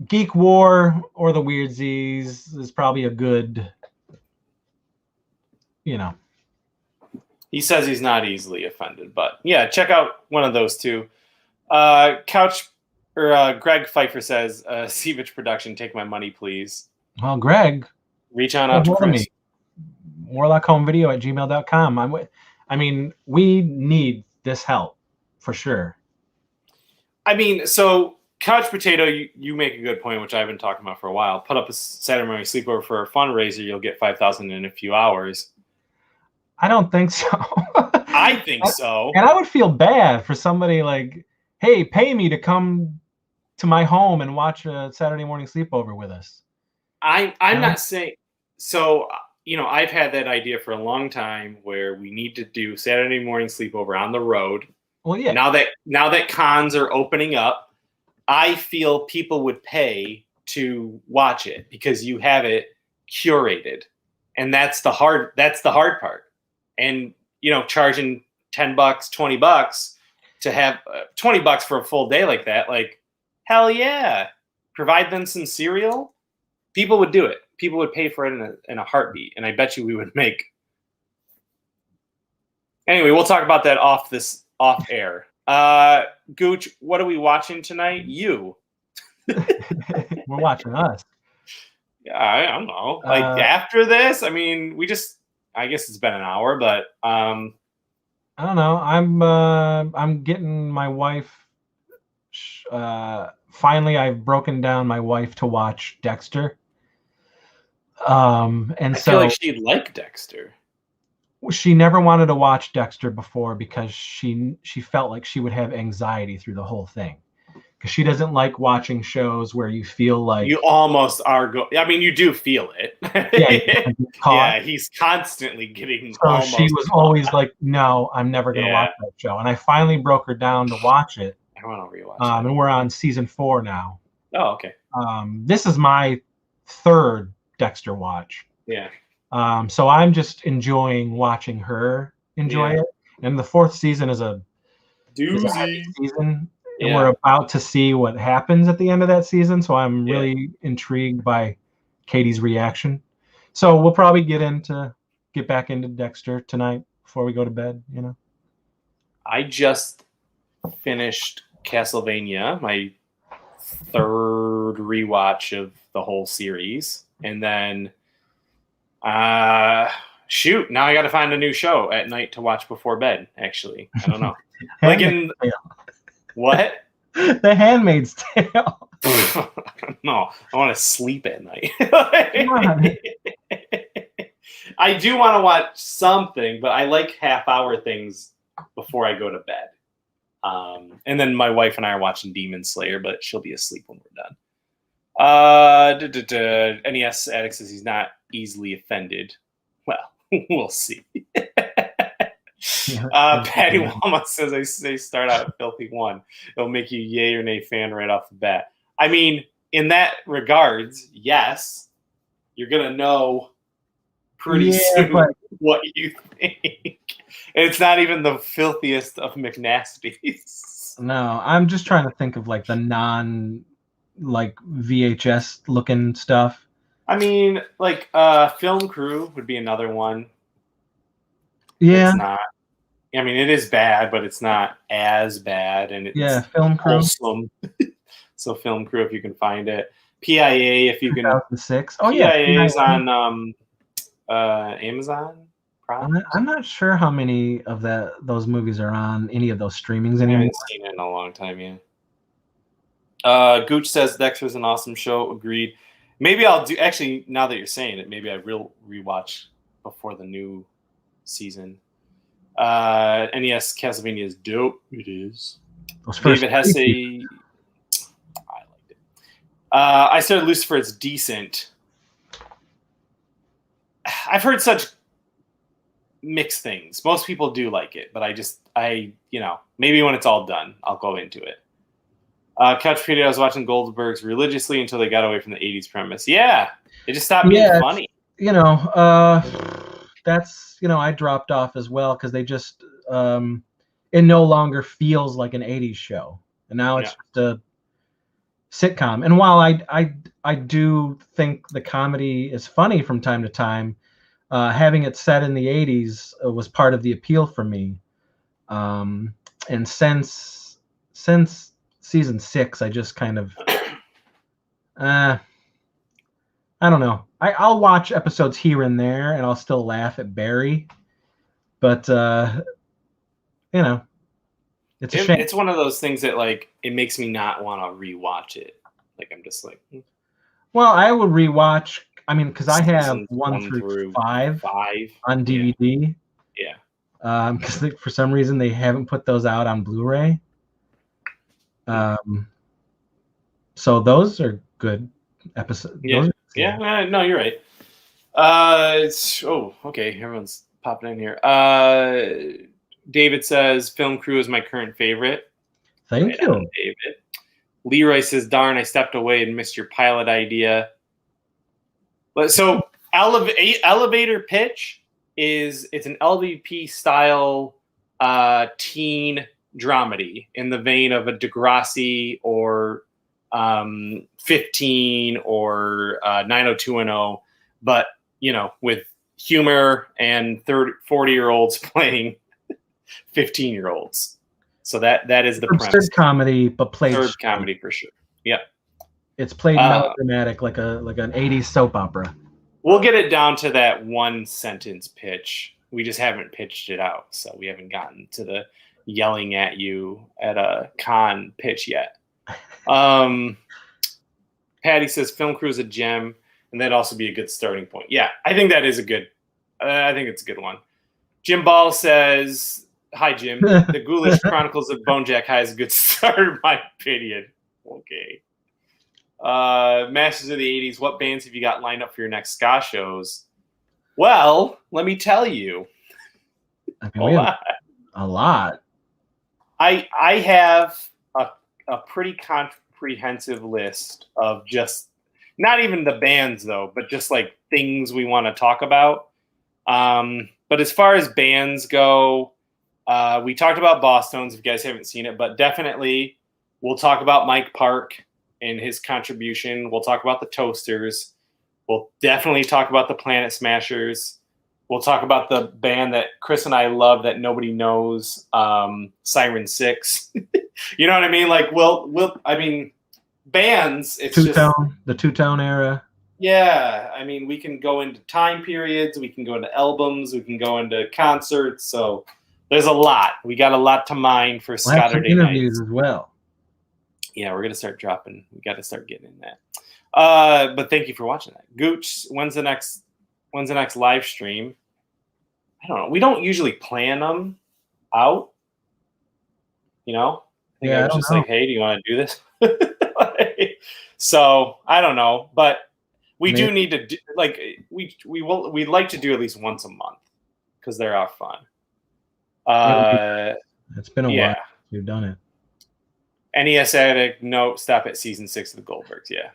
Geek War or the Weirdsies is probably a good, He says he's not easily offended, but yeah, check out one of those two. Greg Pfeiffer says, Sievich production, take my money, please. Well, Greg, reach on out to Chris. warlockhomevideo@gmail.com. I mean, we need this help for sure. I mean, so Couch Potato, you make a good point, which I've been talking about for a while. Put up a Saturday morning sleepover for a fundraiser, you'll get 5,000 in a few hours. I don't think so. I think so. And I would feel bad for somebody like, hey, pay me to come to my home and watch a Saturday morning sleepover with us. I'm not saying so. I've had that idea for a long time where we need to do Saturday morning sleepover on the road. Well, yeah. Now that cons are opening up, I feel people would pay to watch it because you have it curated, and that's the hard part. And charging $10, $20 to have $20 for a full day like that, like hell yeah! Provide them some cereal. People would do it. People would pay for it in a heartbeat, and I bet you we would make. Anyway, we'll talk about that off air. Gooch, what are we watching tonight? You. We're watching us. Yeah, I don't know. Like after this, I mean, I guess it's been an hour, but I don't know. I'm getting my wife. Finally, I've broken down my wife to watch Dexter. And I feel like she'd like Dexter. She never wanted to watch Dexter before because she felt like she would have anxiety through the whole thing. Because she doesn't like watching shows where you feel like you almost are I mean, you do feel it. Yeah, he's constantly getting. So she was always like, "No, I'm never going to watch that show." And I finally broke her down to watch it. I want to rewatch it. And we're on season 4 now. Oh, okay. This is my 3rd Dexter watch. Yeah. So I'm just enjoying watching her enjoy it. And the 4th season is a doozy season. And we're about to see what happens at the end of that season. So I'm really intrigued by Katie's reaction. So we'll probably get back into Dexter tonight before we go to bed, I just finished Castlevania, my 3rd rewatch of the whole series. And then now I got to find a new show at night to watch before bed, actually. I don't know. What? The Handmaid's Tale. No, I want to sleep at night. I do want to watch something, but I like half-hour things before I go to bed. And then my wife and I are watching Demon Slayer, but she'll be asleep when we're done. NES Addict says he's not easily offended. Well, we'll see. Patty Walma says they start out filthy 1. It'll make you yay or nay fan right off the bat. I mean, in that regards, yes, you're gonna know pretty soon what you think. And it's not even the filthiest of McNasties. No, I'm just trying to think of like the non VHS looking stuff. I mean, like Film Crew would be another one. Yeah. It's not. I mean, it is bad, but it's not as bad, and it's Film Crew. Wholesome. So Film Crew, if you can find it. PIA, if you can. 2006. Oh PIA is on Amazon Prime. I'm not sure how many of those movies are on any of those streamings anymore. I haven't seen it in a long time, Gooch says Dexter's an awesome show. Agreed. Maybe I'll do. Actually, now that you're saying it, maybe I will rewatch before the new season. NES Castlevania is dope. It is. David Hesse. I liked it. I started Lucifer. It's decent. I've heard such mixed things. Most people do like it, but maybe when it's all done, I'll go into it. Couch Potato, I was watching Goldbergs religiously until they got away from the 80s premise. Yeah, it just stopped being funny. That's I dropped off as well because they just it no longer feels like an 80s show, and now it's just a sitcom. And while I do think the comedy is funny from time to time, having it set in the 80s was part of the appeal for me. And since season 6, I just kind of I I don't know. I'll watch episodes here and there, and I'll still laugh at Barry. But you know, it's a shame. It's one of those things that like it makes me not want to rewatch it. Like I'm just like. Well, I will rewatch. I mean, because I have Seasons 1 through 5 on DVD. Yeah. Because for some reason they haven't put those out on Blu-ray. So those are good episodes. Yeah. No, you're right. Okay. Everyone's popping in here. David says film crew is my current favorite. Thank you, David. Leroy says, "Darn, I stepped away and missed your pilot idea." But so elevator pitch it's an LVP style teen dramedy in the vein of a Degrassi or 15 or 90210, but with humor and 40-year-olds playing 15-year-olds. So that is the premise. Comedy, but played Third comedy for sure. Yep. It's played melodramatic, like an 80s soap opera. We'll get it down to that one sentence pitch. We just haven't pitched it out, so we haven't gotten to the yelling at you at a con pitch yet. Patty says film crew is a gem, and that'd also be a good starting point. Yeah, I think that is a good. I think it's a good one. Jim Ball says, "Hi Jim, the Ghoulish Chronicles of Bonejack High is a good start, in my opinion." Okay. Masters of the 80s, what bands have you got lined up for your next ska shows? Well, let me tell you. A lot. I have a pretty comprehensive list of just, not even the bands though, but just like things we want to talk about. But as far as bands go, we talked about Boston's, if you guys haven't seen it, but definitely we'll talk about Mike Park and his contribution. We'll talk about the Toasters. We'll definitely talk about the Planet Smashers. We'll talk about the band that Chris and I love that nobody knows, Siren 6. You know what I mean? Like, bands. It's the Two-Tone era. Yeah, I mean, we can go into time periods. We can go into albums. We can go into concerts. So there's a lot. We got a lot to mine for Saturday interviews nights as well. Yeah, we're gonna start dropping. We got to start getting in that. But thank you for watching that. Gooch, when's the next live stream? I don't know. We don't usually plan them out. I think I was just like, hey, do you want to do this? So I don't know, but we do need to do, like we'd like to do at least once a month because they're our fun. It's been a while since we've done it. NES Addict, no, stop at season 6 of the Goldbergs. Yeah.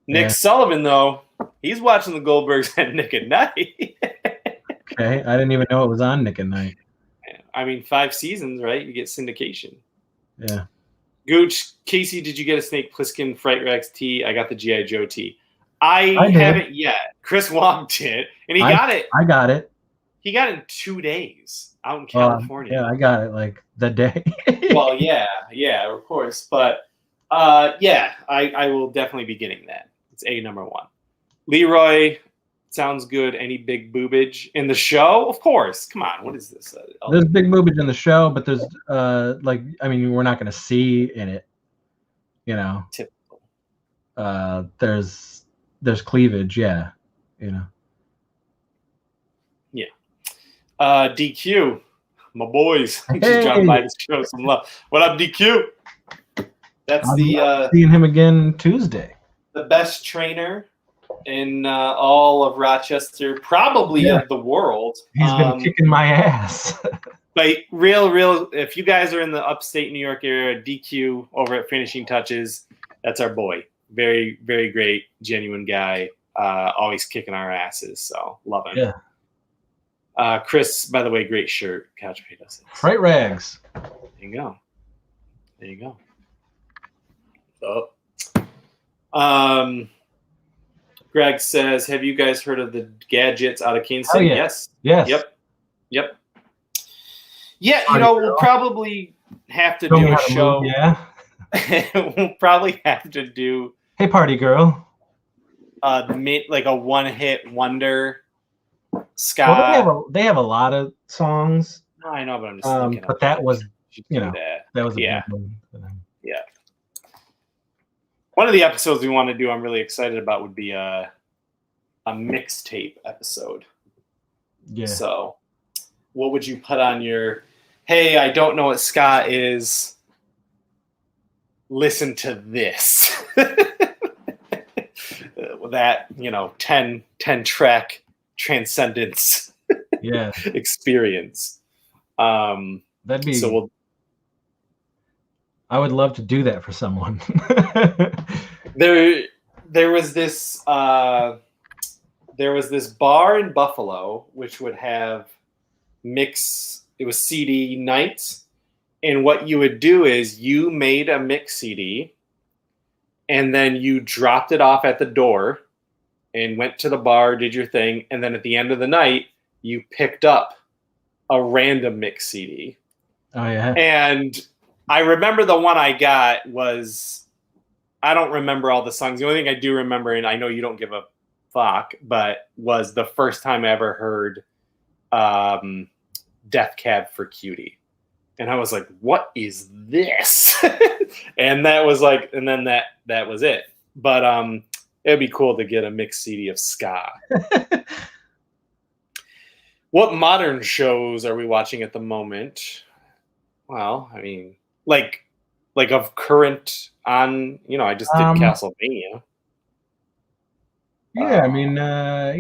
Nick Sullivan, though, he's watching the Goldbergs at Nick at Night. Okay, I didn't even know it was on Nick at Night. I mean, 5 seasons, right? You get syndication. Yeah. Gooch, Casey, did you get a Snake Plissken Fright Rags tee? I got the G.I. Joe tee. I haven't yet. Chris Wong did, and he got it. I got it. He got it in 2 days out in California. Yeah, I got it like the day. Well, yeah, of course. But, I will definitely be getting that. It's number 1. Leroy, sounds good. Any big boobage in the show? Of course. Come on. What is this? There's big boobage in the show, but there's, we're not going to see in it. Typical. There's cleavage, yeah. Yeah. DQ, my boys. Just dropped by to show some love. What up, DQ? That's seeing him again Tuesday. The best trainer in all of Rochester, probably of the world. He's been kicking my ass. But real, if you guys are in the upstate New York area, DQ over at Finishing Touches, that's our boy. Very, very great, genuine guy. Always kicking our asses. So love him. Yeah. Chris, by the way, great shirt. Couch Potatoes. Fright Rags. There you go. So, Greg says, "Have you guys heard of the Gadgets out of Kansas City?" Yes. Yep. Yeah, we'll probably have to do a show. Yeah. We'll probably have to do. Hey, party girl. like a one-hit wonder ska. Well, they have a lot of songs. No, I know, but I'm just thinking. But that was, that was a yeah. big one for them. Yeah. One of the episodes we want to do, I'm really excited about, would be a mixtape episode. Yeah. So, what would you put on your? Hey, I don't know what ska is. Listen to this. That 10 track transcendence. Yeah. Experience. That'd be. So I would love to do that for someone. There was this bar in Buffalo which would have it was CD nights, and what you would do is you made a mix CD and then you dropped it off at the door and went to the bar, did your thing, and then at the end of the night you picked up a random mix CD. Oh yeah. And I remember the one I got was, I don't remember all the songs. The only thing I do remember, and I know you don't give a fuck, but was the first time I ever heard Death Cab for Cutie. And I was like, what is this? And that was like, and then that was it. But it'd be cool to get a mixed CD of ska. What modern shows are we watching at the moment? Well, I mean, like of current on, I just did Castlevania. Yeah, I mean, I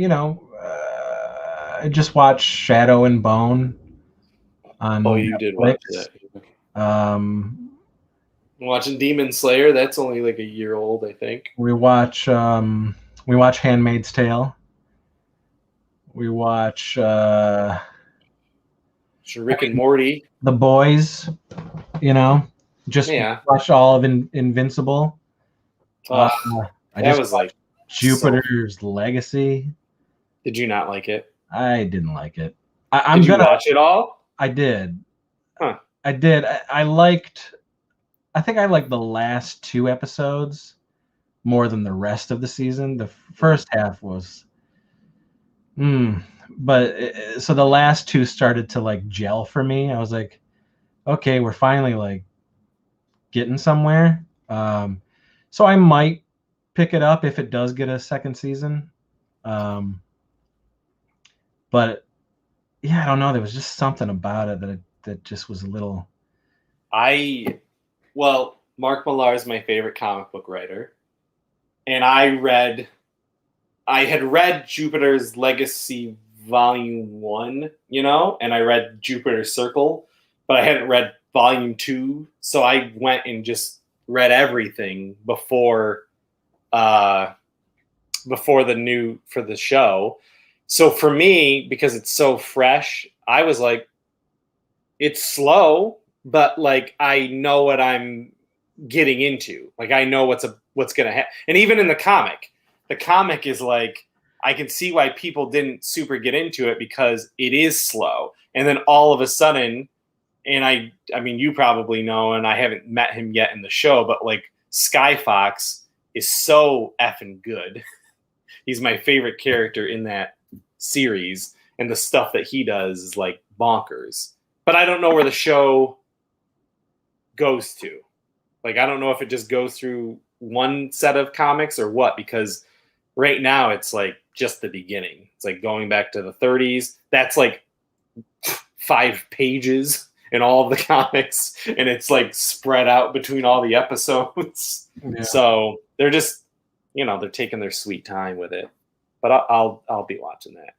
just watched Shadow and Bone on you Netflix. did watch that. Watching Demon Slayer, that's only like a year old, I think. We watch Handmaid's Tale. We watch Rick and Morty. The Boys, just watch all of Invincible. That was like Jupiter's Legacy. Did you not like it? I didn't like it. Did you watch it all? I did. Huh. I did. I think I liked the last 2 episodes more than the rest of the season. The first half was but so the last 2 started to like gel for me. I was like, okay, we're finally like getting somewhere. So I might pick it up if it does get a second season. But yeah, I don't know. There was just something about it that just was a little. Mark Millar is my favorite comic book writer, and I had read Jupiter's Legacy Volume 1, and I read Jupiter's Circle, but I hadn't read Volume 2, so I went and just read everything before the show. So for me, because it's so fresh, I was like, it's slow, but like I know what I'm getting into. Like I know what's gonna happen. And even in the comic is like, I can see why people didn't super get into it because it is slow. And then all of a sudden, and I mean, you probably know, and I haven't met him yet in the show, but like Sky Fox is so effing good. He's my favorite character in that series, and the stuff that he does is like bonkers. But I don't know where the show goes to. Like, I don't know if it just goes through one set of comics or what, because right now it's like just the beginning. It's like going back to the 30s. That's like 5 pages in all of the comics, and it's like spread out between all the episodes. Yeah. So they're just, they're taking their sweet time with it. But I'll be watching that.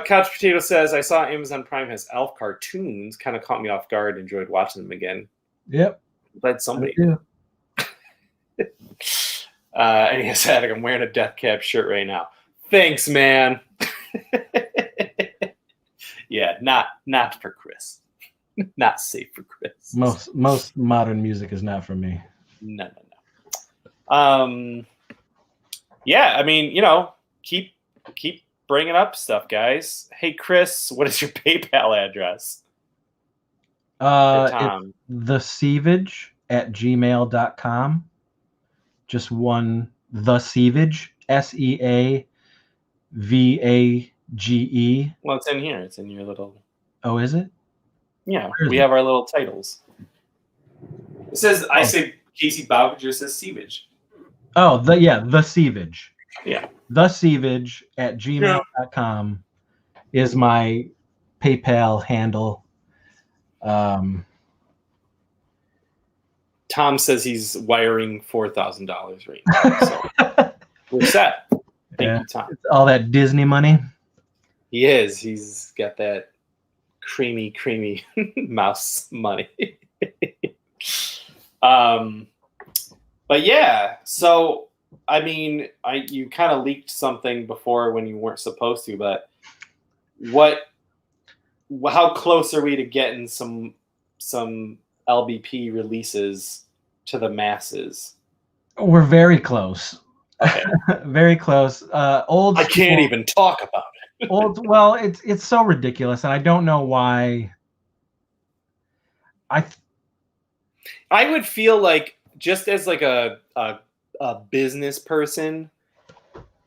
Couch Potato says, I saw Amazon Prime has Elf cartoons. Kind of caught me off guard. Enjoyed watching them again. Yep. Glad somebody. And he said, I'm wearing a Death Cab shirt right now. Thanks, man. Yeah, not for Chris. Not safe for Chris. Most modern music is not for me. No. Yeah, I mean, keep bringing up stuff, guys. Hey, Chris, what is your PayPal address? It's thesievage@gmail.com. Just one The Seavage, SEAVAGE. Well, it's in here. It's in your little. Oh, is it? Yeah, Where is we it? have our little titles. It says, I say Casey Bobbage, it says Seavage. Oh, the Seavage. Yeah. The Seavage at gmail.com is my PayPal handle. Tom says he's wiring $4,000 right now. So we're set. Thank you, Tom. All that Disney money. He is. He's got that creamy mouse money. But yeah, so I mean, you kind of leaked something before when you weren't supposed to, but how close are we to getting some LBP releases to the masses? We're very close. Okay. Very close. Old. I can't even talk about it. Well, it's so ridiculous, and I don't know why. I would feel like, just as like a business person,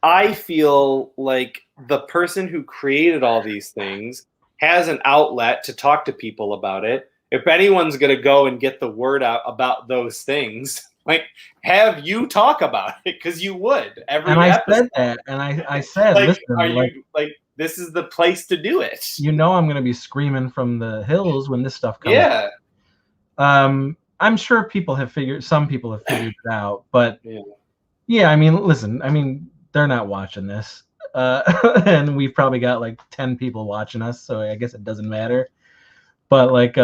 I feel like the person who created all these things has an outlet to talk to people about it. If anyone's going to go and get the word out about those things, like, have you talk about it, because you would every and episode. I said that, and I said, like, listen, are you like, this is the place to do it? You know, I'm going to be screaming from the hills when this stuff comes. Yeah. I'm sure some people have figured it out, but yeah, I mean, listen, I mean, they're not watching this, and we've probably got like 10 people watching us, so I guess it doesn't matter. But like,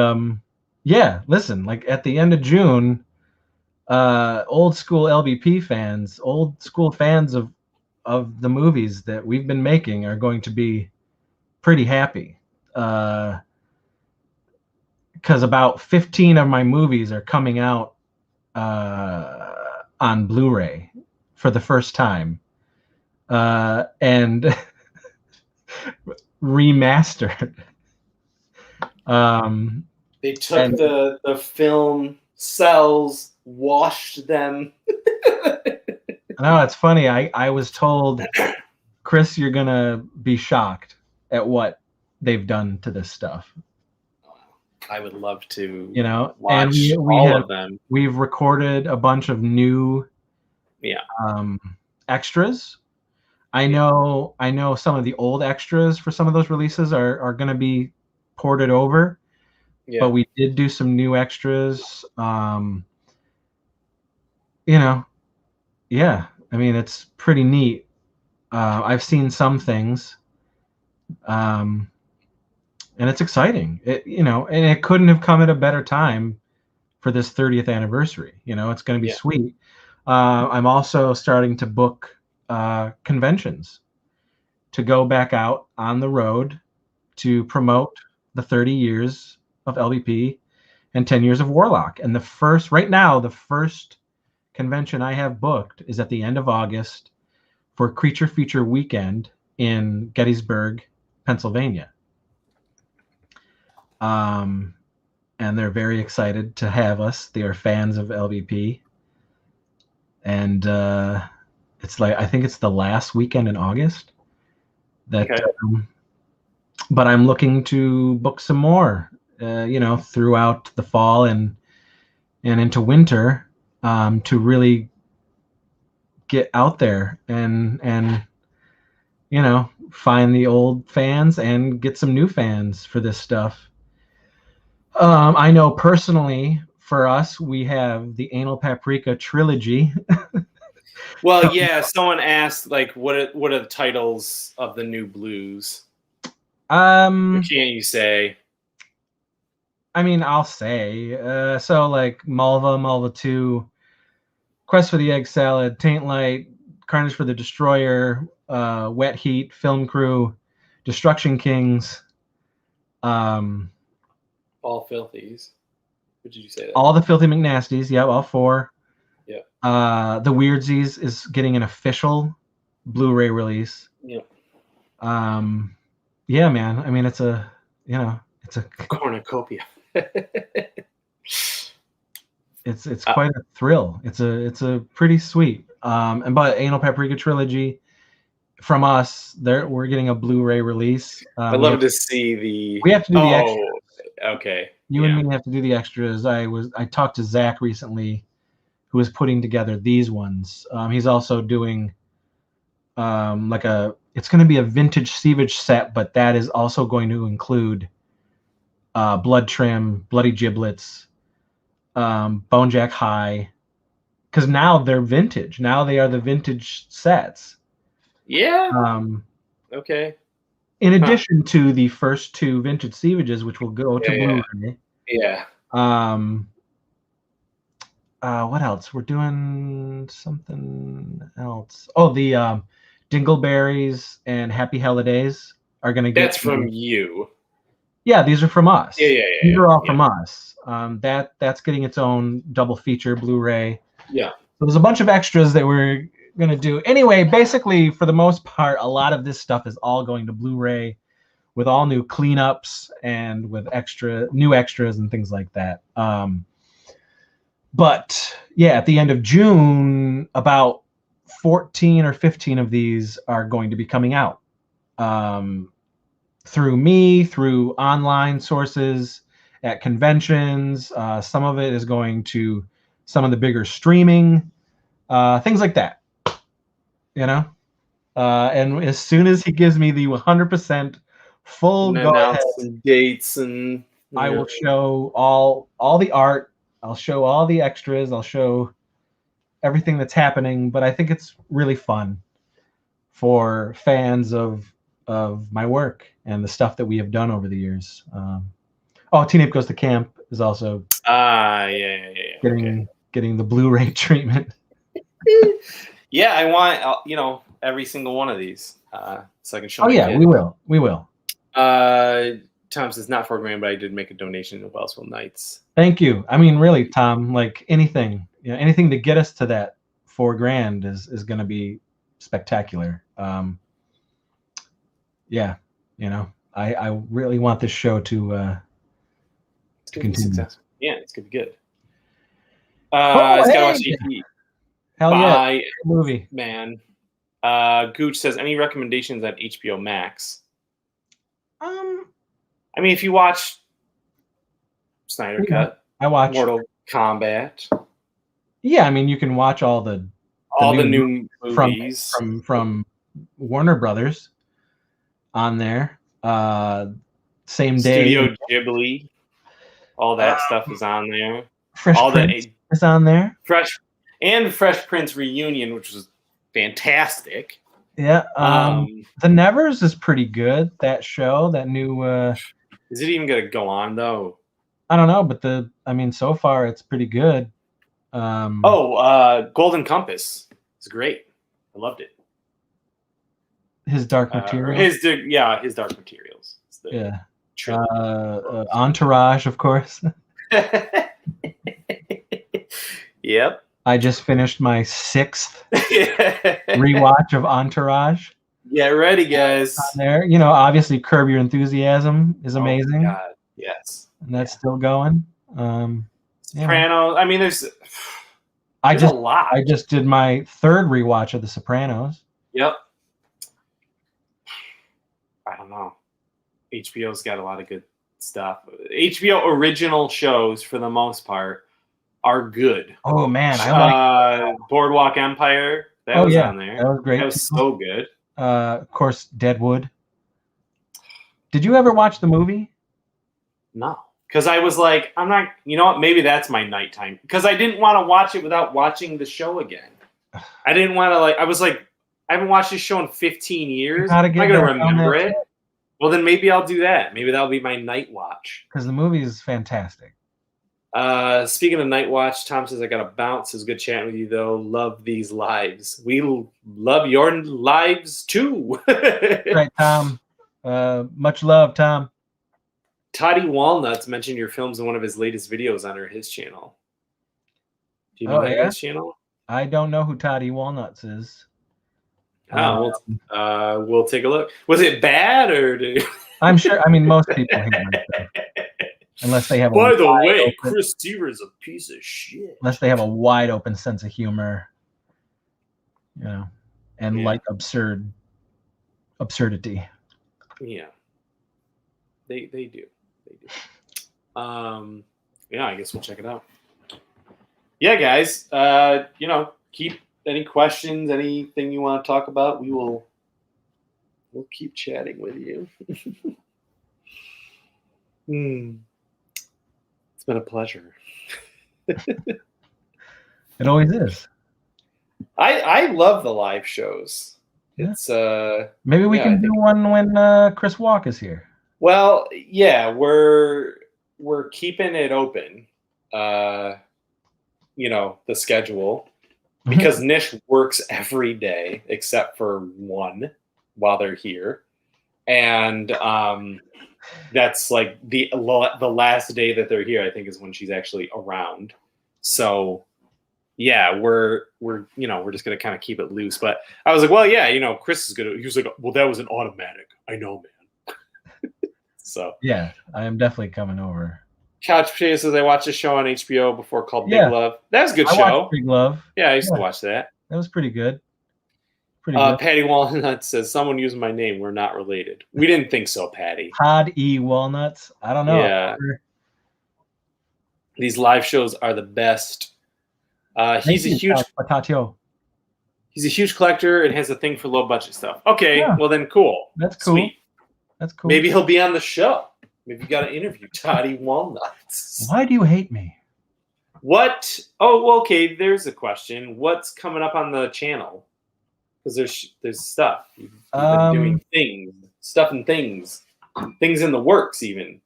yeah, listen, like at the end of June, old school LBP fans, old school fans of the movies that we've been making are going to be pretty happy. Because about 15 of my movies are coming out on Blu-ray for the first time, and remastered. They took the film cells, washed them. No, it's funny. I was told, Chris, you're gonna be shocked at what they've done to this stuff. I would love to, watch all of them. We've recorded a bunch of new, extras. I know some of the old extras for some of those releases are going to be ported over, but we did do some new extras. Yeah, I mean, it's pretty neat. I've seen some things. And it's exciting. And it couldn't have come at a better time for this 30th anniversary. It's going to be sweet. I'm also starting to book conventions to go back out on the road to promote the 30 years of LBP and 10 years of Warlock. And the first convention I have booked is at the end of August for Creature Feature Weekend in Gettysburg, Pennsylvania. And they're very excited to have us. They are fans of LBP. And it's like, I think it's the last weekend in August. But I'm looking to book some more, throughout the fall and into winter, to really get out there and find the old fans and get some new fans for this stuff. I know personally for us, we have the Anal Paprika trilogy. Well, yeah, someone asked, like, what are the titles of the new blues? What can't you say? I mean, I'll say. So, like, Malva 2, Quest for the Egg Salad, Taint Light, Carnage for the Destroyer, Wet Heat, Film Crew, Destruction Kings. All Filthies. What did you say? All the Filthy McNasties. Yeah, all 4. Yeah. The Weirdsies is getting an official Blu-ray release. Yeah. Yeah, man. I mean, it's a cornucopia. It's quite a thrill. It's a pretty sweet. But Anal Paprika Trilogy from us, we're getting a Blu-ray release. I'd love to see the. We have to do the extras. Okay. You and me have to do the extras. I talked to Zach recently, who was putting together these ones. He's also doing it's going to be a vintage Sievage set, but that is also going to include Blood Trim, Bloody Giblets, Bone Jack High, because now they're vintage. Now they are the vintage sets. Yeah. Okay. In addition to the first 2 vintage Sievages, which will go to Blu-ray. Yeah. What else? We're doing something else. Oh, the Dingleberries and Happy Holidays are going to get. That's from you. Yeah, these are from us. Yeah. These are all from us. That's getting its own double feature Blu-ray. Yeah. So there's a bunch of extras that we're going to do. Anyway, basically, for the most part, a lot of this stuff is all going to Blu-ray with all new cleanups and with new extras and things like that. But yeah, at the end of June, about 14 or 15 of these are going to be coming out through online sources, at conventions. Some of it is going to some of the bigger streaming, things like that. And as soon as he gives me the 100% full go ahead, dates and I will show all the art. I'll show all the extras. I'll show everything that's happening. But I think it's really fun for fans of my work and the stuff that we have done over the years. Teen Ape Goes to Camp is also getting the Blu-ray treatment. Yeah, I want every single one of these so I can show. We will. Tom says not $4,000, but I did make a donation to Wellsville Nights. Thank you. I mean, really, Tom. Like anything to get us to that $4,000 is going to be spectacular. I really want this show to continue. Yeah, it's gonna be good. It's gotta watch EP. Hell yeah, movie, man. Gooch says, any recommendations on HBO Max? I mean, if you watch Snyder Cut, I watch Mortal Kombat. Yeah, I mean, you can watch all the new movies from Warner Brothers on there. Same day. Studio Ghibli. All that stuff is on there. Fresh Prince is on there. Fresh Prince Reunion, which was fantastic. Yeah. The Nevers is pretty good. That show, that new. Is it even going to go on though? I don't know, but so far it's pretty good. Golden Compass is great. I loved it. His Dark Materials. His Dark Materials. Entourage, of course. Yep. I just finished my 6th rewatch of Entourage. Get ready, guys. There, obviously Curb Your Enthusiasm is amazing. Oh God, yes. And that's still going. Sopranos. I mean, there's a lot. I just did my 3rd rewatch of The Sopranos. Yep. I don't know. HBO's got a lot of good stuff. HBO original shows, for the most part, are good. Oh man, I like Boardwalk Empire. That was on there. That was great. That was so good. Of course, Deadwood. Did you ever watch the movie? No, because I was like, I'm not. You know what? Maybe that's my nighttime. Because I didn't want to watch it without watching the show again. I didn't want to I was like, I haven't watched this show in 15 years. I'm not gonna remember it. Well, then maybe I'll do that. Maybe that'll be my night watch. Because the movie is fantastic. Speaking of night watch, Tom says, I got to bounce. It's good chatting with you, though. Love these lives. We love your lives, too. Right, Tom. Much love, Tom. Toddy Walnuts mentioned your films in one of his latest videos on his channel. Do you know his channel? I don't know who Toddy Walnuts is. We'll take a look. Was it bad or? I'm sure. I mean, most people hate my stuff, unless they have. By the way, Chris Stever's a piece of shit. Unless they have a wide open sense of humor. and like absurdity. Yeah. They do. Yeah, I guess we'll check it out. Yeah, guys. Keep any questions, anything you want to talk about, we'll keep chatting with you. It's been a pleasure. It always is. I love the live shows. Yeah. It's maybe we can do one when Chris Walk is here. Well, yeah, we're keeping it open. The schedule, because Nish works every day except for one while they're here, and that's like the last day that they're here, I think, is when she's actually around. So yeah, we're just gonna kind of keep it loose. But I was like, well, yeah, Chris is gonna. He was like, well, that was an automatic. I know, man. So yeah, I am definitely coming over. Couch Potato says I watched a show on HBO before called Big Love. That was a good show. Big Love. Yeah, I used to watch that. That was pretty good. Good. Patty Walnut says someone used my name. We're not related. We didn't think so, Patty. Todd E. Walnuts. I don't know. Yeah. These live shows are the best. He's a huge collector and has a thing for low budget stuff. Okay, well then cool. That's cool. Sweet. That's cool. Maybe he'll be on the show. Maybe you got to interview Toddy Walnuts. Why do you hate me? What? Oh, well, okay. There's a question. What's coming up on the channel? Because there's stuff. You've been doing things in the works even.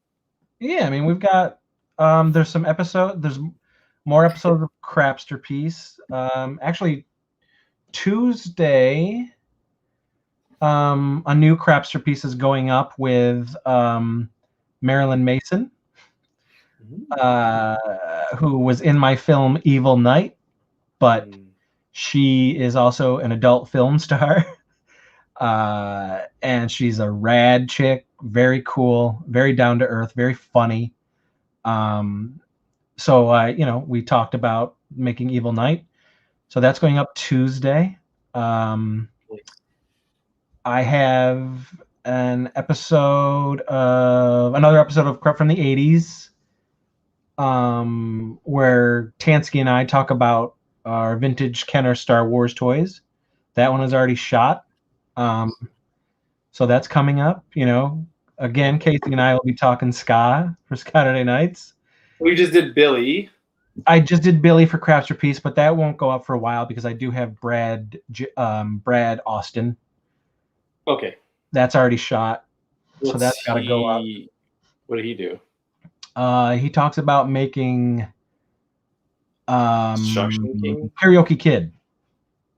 Yeah, I mean, we've got there's more episodes of Crapster Piece. Actually, Tuesday, a new Crapster Piece is going up with Marilyn Mason, who was in my film Evil Night, but she is also an adult film star. And she's a rad chick, very cool, very down to earth, very funny. So we talked about making Evil Night. So that's going up Tuesday. I have another episode of Crept from the 80s, where Tansky and I talk about our vintage Kenner Star Wars toys. That one is already shot. So that's coming up. Again, Casey and I will be talking ska for Saturday nights. We just did Billy. I just did Billy for Crafts Piece, but that won't go up for a while because I do have Brad Austin. Okay. That's already shot. So that's got to go up. What did he do? He talks about making Construction King? Karaoke Kid.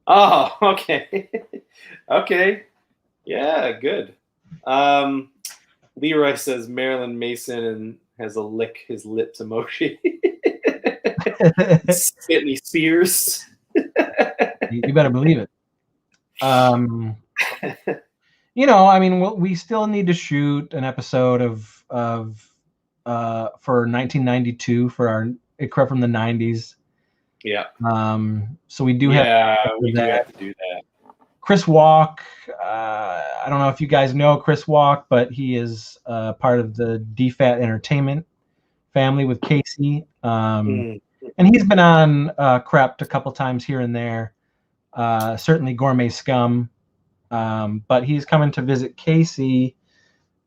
Oh, okay. Okay. Yeah, good. Leroy says Marilyn Mason has a lick his lips emoji. Whitney Spears. You better believe it. We still need to shoot an episode of for 1992 for our Crept from the 90s. Yeah. So we do have do have to do that. Chris Walk. I don't know if you guys know Chris Walk, but he is part of the DFAT Entertainment family with Casey. And he's been on Crept a couple times here and there. Certainly Gourmet Scum. But he's coming to visit Casey,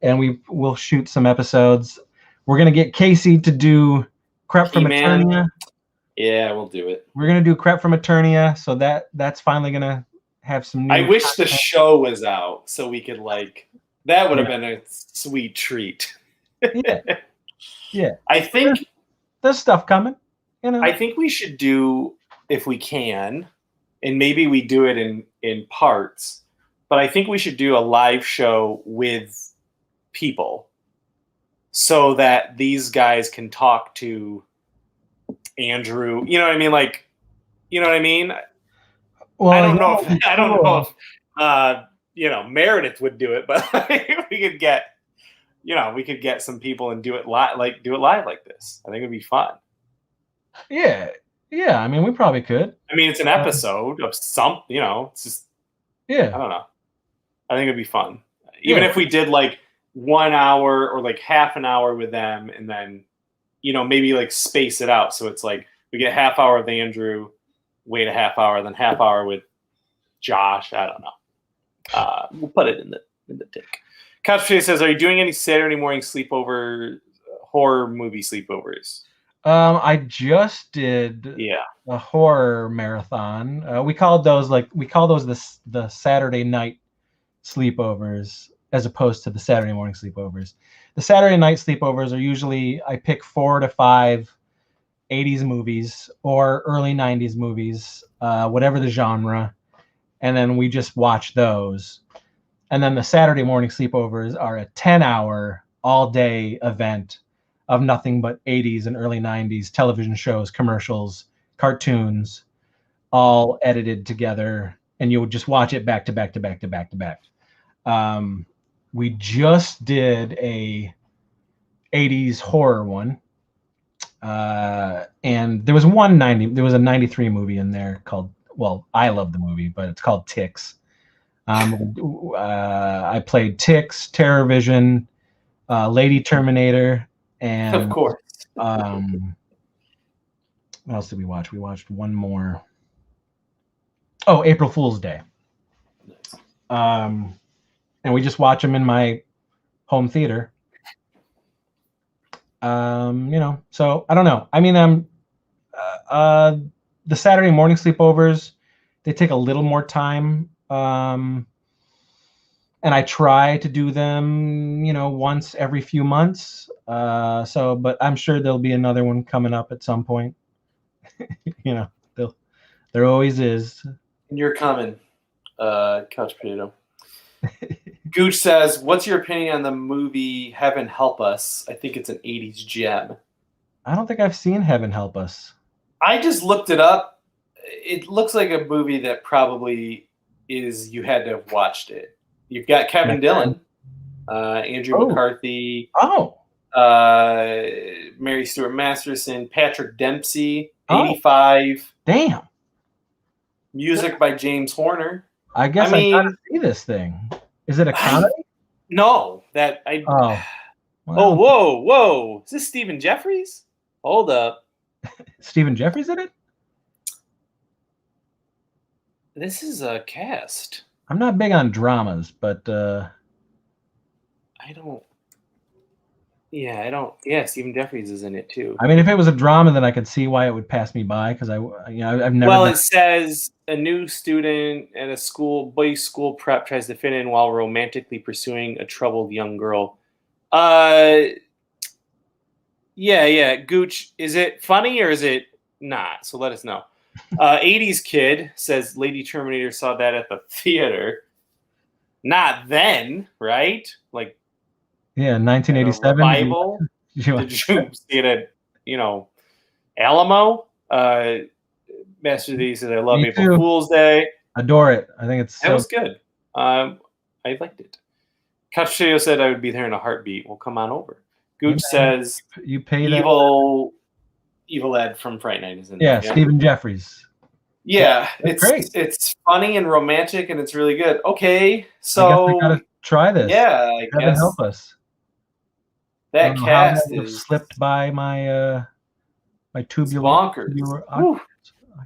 and we'll shoot some episodes. We're going to get Casey to do Crept from Eternia. Yeah, we'll do it. We're going to do Crept from Eternia, so that's finally going to have some new I wish content. The show was out so we could that would have been a sweet treat. Yeah. I think there's stuff coming. I think we should do, if we can, and maybe we do it in parts, but I think we should do a live show with people so that these guys can talk to Andrew. You know what I mean? You know what I mean? Well, I don't know if Meredith would do it, but we could get some people and do it live like this. I think it'd be fun. Yeah. Yeah, I mean, we probably could. I mean, it's an episode of some, it's just, I Yeah, don't know. I think it'd be fun. Even yeah, if we did like 1 hour or like half an hour with them and then, maybe like space it out. So it's like we get half hour with Andrew, wait a half hour, then half hour with Josh. I don't know. We'll put it in the tick. Couch Potato says, "Are you doing any Saturday morning sleepover horror movie sleepovers?" I just did Yeah. a horror marathon. We call those the Saturday night sleepovers as opposed to the Saturday morning sleepovers. The Saturday night sleepovers are usually I pick 4 to 5 80s movies or early 90s movies, whatever the genre, and then we just watch those. And then the Saturday morning sleepovers are a 10-hour all-day event of nothing but 80s and early 90s television shows, commercials, cartoons, all edited together, and you would just watch it back to back to back to back to back. We just did a 80s horror one, and there was a 93 movie in there called, well, I love the movie, but it's called Ticks. I played Ticks, Terror Vision, Lady Terminator, and Of course. what else did we watch? We watched one more. Oh, April Fool's Day. Nice. And we just watch them in my home theater. So I don't know. I mean, the Saturday morning sleepovers, they take a little more time. And I try to do them, once every few months. But I'm sure there'll be another one coming up at some point. There always is. And you're coming, Couch Potato. Gooch says, "What's your opinion on the movie Heaven Help Us? I think it's an 80s gem." I don't think I've seen Heaven Help Us. I just looked it up. It looks like a movie that probably you had to have watched it. You've got Kevin Dillon, Andrew McCarthy, Mary Stuart Masterson, Patrick Dempsey, 85. Damn. Music by James Horner. I guess I gotta see this thing. Is it a comedy? No, Well, Oh, whoa! Is this Stephen Jeffries? Hold up. Stephen Jeffries in it? This is a cast. I'm not big on dramas, but I don't. Yeah, Stephen Jeffries is in it too. I mean, if it was a drama, then I could see why it would pass me by because I've never. Well, it says a new student at a boys' school prep tries to fit in while romantically pursuing a troubled young girl. Yeah. Gooch, is it funny or is it not? So let us know. 80s kid says Lady Terminator saw that at the theater. Not then, right? Like. Yeah, 1987. Bible. Did you see it at, Alamo? Master D says, "I love April Fool's Day." Adore it. I think That was good. I liked it. Couch Potato said, "I would be there in a heartbeat." Well, come on over. Gooch says, "You pay evil Ed from Fright Night is in there." Yeah, Stephen Jeffries. Yeah, it's great. It's funny and romantic, and it's really good. Okay, so I gotta try this. Yeah, I guess. Heaven help us. That cast is slipped by my my tubular. Bonkers.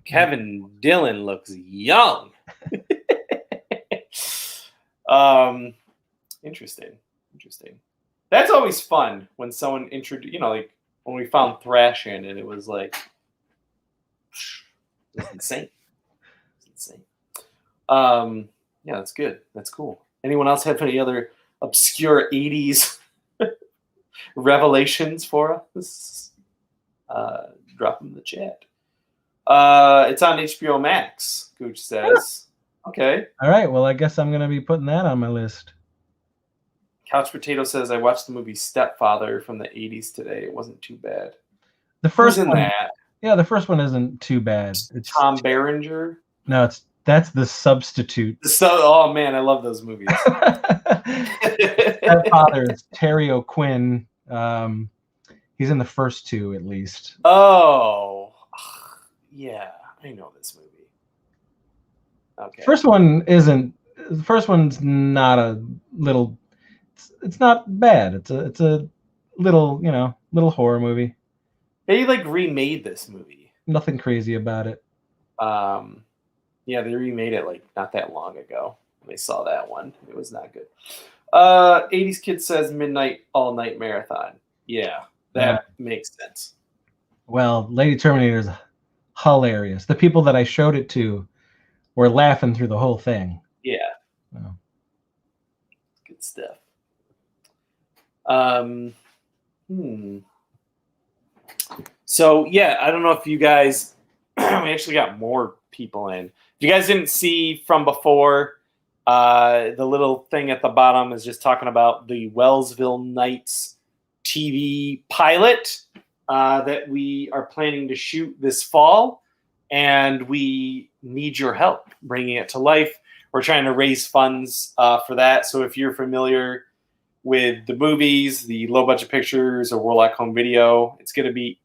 Kevin Dillon looks young. Interesting. That's always fun when someone introduced. Like when we found Thrash in it, it was like it's insane. Yeah, that's good. That's cool. Anyone else have any other obscure 80s revelations for us? Drop them in the chat. It's on HBO Max, Gooch says. Okay. All right. Well, I guess I'm going to be putting that on my list. Couch Potato says, "I watched the movie Stepfather from the 80s today. It wasn't too bad." The first one, that? Yeah, the first one isn't too bad. It's Tom Berenger. No, that's The Substitute. Oh man, I love those movies. Stepfather is Terry O'Quinn. He's in the first two, at least. Oh, Yeah, I know this movie. Okay. First one isn't. The first one's not a little. It's not bad. It's a little little horror movie. They like remade this movie. Nothing crazy about it. Yeah, they remade it like not that long ago. They saw that one. It was not good. 80s Kid says Midnight All Night Marathon. Yeah, that makes sense. Well, Lady Terminator is hilarious. The people that I showed it to were laughing through the whole thing. Yeah. Oh. Good stuff. So yeah, I don't know if you guys we actually got more people in. If you guys didn't see from before, the little thing at the bottom is just talking about the Wellsville Nights TV pilot that we are planning to shoot this fall, and we need your help bringing it to life. We're trying to raise funds for that. So if you're familiar with the movies, the low budget pictures, or Warlock Home Video, it's going to be,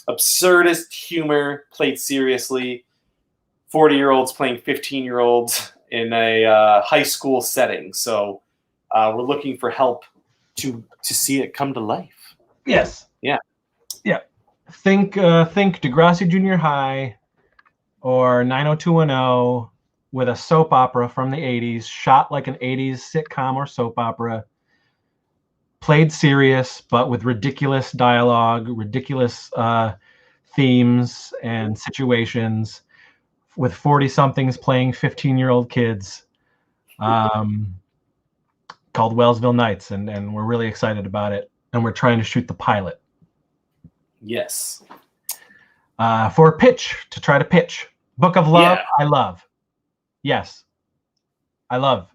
absurdist humor played seriously. 40-year-olds playing 15-year-olds in a high school setting. So we're looking for help to see it come to life. Yes. Yeah. Yeah. Think Degrassi Junior High or 90210 with a soap opera from the 80s, shot like an 80s sitcom or soap opera, played serious, but with ridiculous dialogue, ridiculous themes and situations, with 40-somethings playing 15-year-old kids, called Wellsville Nights, and we're really excited about it, and we're trying to shoot the pilot. Yes. For a pitch, to try to pitch. Book of Love, yeah. I love. Yes. I love.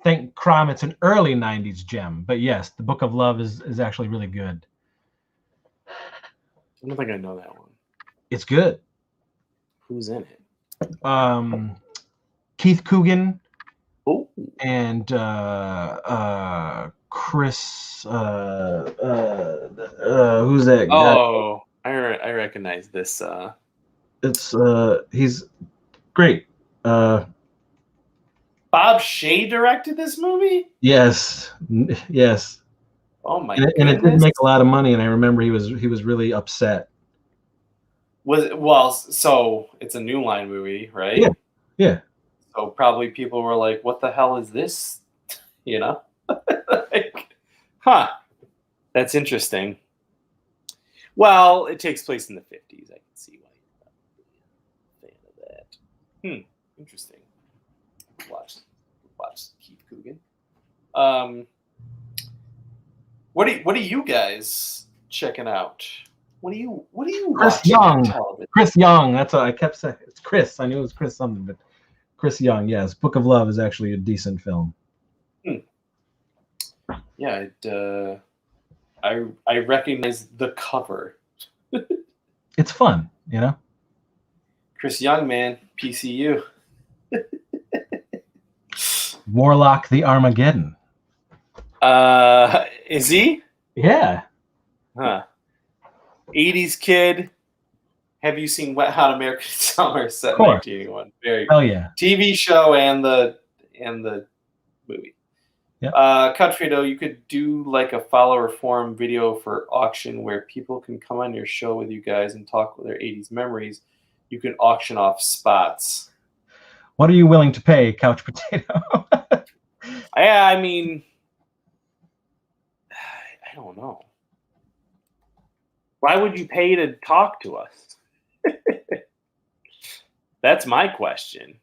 Think Crom, it's an early 90s gem, but yes, the Book of Love is actually really good. I don't think I know that one. It's good. Who's in it? Keith Coogan. Oh. And Chris. Who's that guy? Oh, I recognize this. It's he's great. Bob Shea directed this movie? Yes. Oh my goodness. And it did make a lot of money, and I remember he was really upset. So it's a New Line movie, right? Yeah. So probably people were like, "What the hell is this?" Like, huh? That's interesting. Well, it takes place in the 50s. I can see why you're not a fan of that. Interesting. Watch Keith Coogan. What are you guys checking out? What do you Chris Young. Chris Young. That's what I kept saying. It's Chris. I knew it was Chris something, but Chris Young. Yes, Book of Love is actually a decent film. Yeah, I recognize the cover. It's fun, Chris Young, man, PCU. Warlock the Armageddon. Is he? Yeah. Huh. 80s Kid. Have you seen Wet Hot American Summer set in 1981? Hell yeah. TV show and the movie. Yeah. Country though, you could do like a follower forum video for auction where people can come on your show with you guys and talk with their 80s memories. You can auction off spots. What are you willing to pay, Couch Potato? Yeah, I mean, I don't know. Why would you pay to talk to us? That's my question.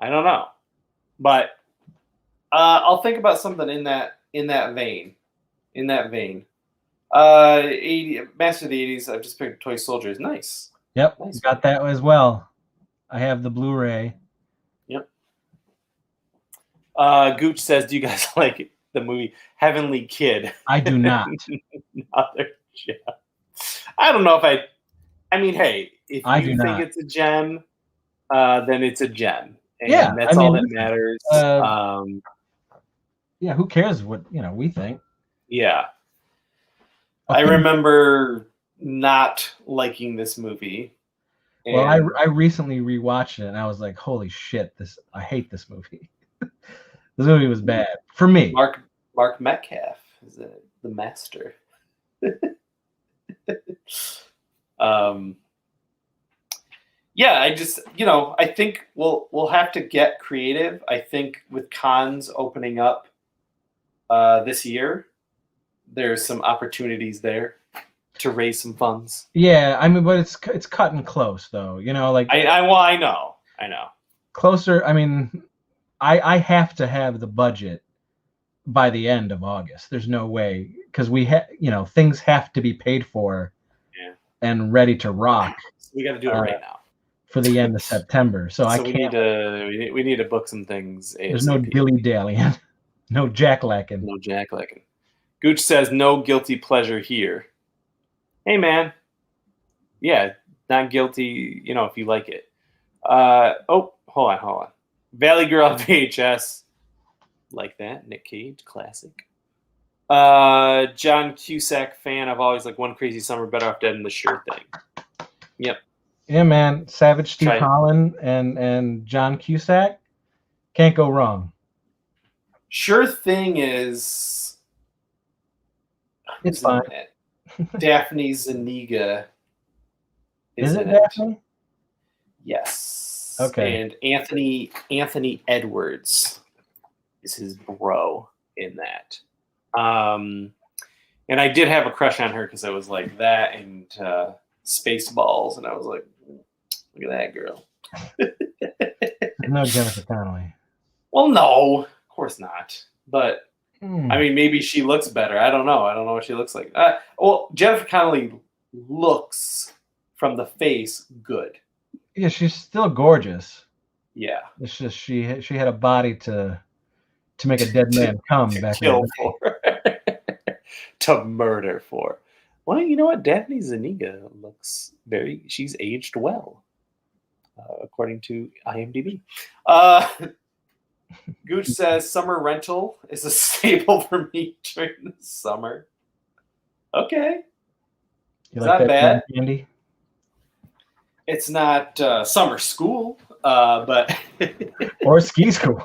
I don't know, but I'll think about something in that vein. 80 Master of the 80s. I've just picked Toy Soldiers. Nice. Yep, nice. Got that as well. I have the Blu-ray. Yep. Gooch says, "Do you guys like the movie Heavenly Kid?" I do not. Another gem. I don't know if I mean, hey, if you think it's a gem, then it's a gem. And that's all that matters. Yeah, who cares what we think? Yeah. Okay. I remember not liking this movie. Well, And I recently rewatched it and I was like, holy shit, I hate this movie. This movie was bad for me. Mark Metcalf is the master. Yeah, I just, I think we'll have to get creative. I think with cons opening up this year, there's some opportunities there to raise some funds. Yeah, I mean, but it's cutting close though. Like I know. Closer. I mean, I have to have the budget by the end of August. There's no way, because things have to be paid for and ready to rock. So we got to do it right now for the end of September. So I can't. We need to book some things. ASAP. There's no dilly dallying, no jacklacking. No jacklacking. Gooch says no guilty pleasure here. Hey man, yeah, not guilty. If you like it. Hold on. Valley Girl VHS, like that. Nick Cage, classic. John Cusack fan. I've always like One Crazy Summer, Better Off Dead, and The Sure Thing. Yep. Yeah, man. Savage Steve Holland and John Cusack, can't go wrong. Sure Thing is. It's fine. Daphne Zuniga. Is it Daphne? Yes. Okay. And Anthony Edwards is his bro in that. And I did have a crush on her because I was like that and Spaceballs, and I was like, look at that girl. No Jennifer Connelly. Well, no, of course not. But I mean, maybe she looks better. I don't know. I don't know what she looks like. Well, Jennifer Connelly looks from the face good. Yeah, she's still gorgeous. Yeah, it's just she had a body to make a dead man come back kill for, to murder for. Well, you know what? Daphne Zuniga looks she's aged well, according to IMDb. Gooch says summer rental is a staple for me during the summer. Okay. You like that bad. Candy? It's not summer school, but or ski school.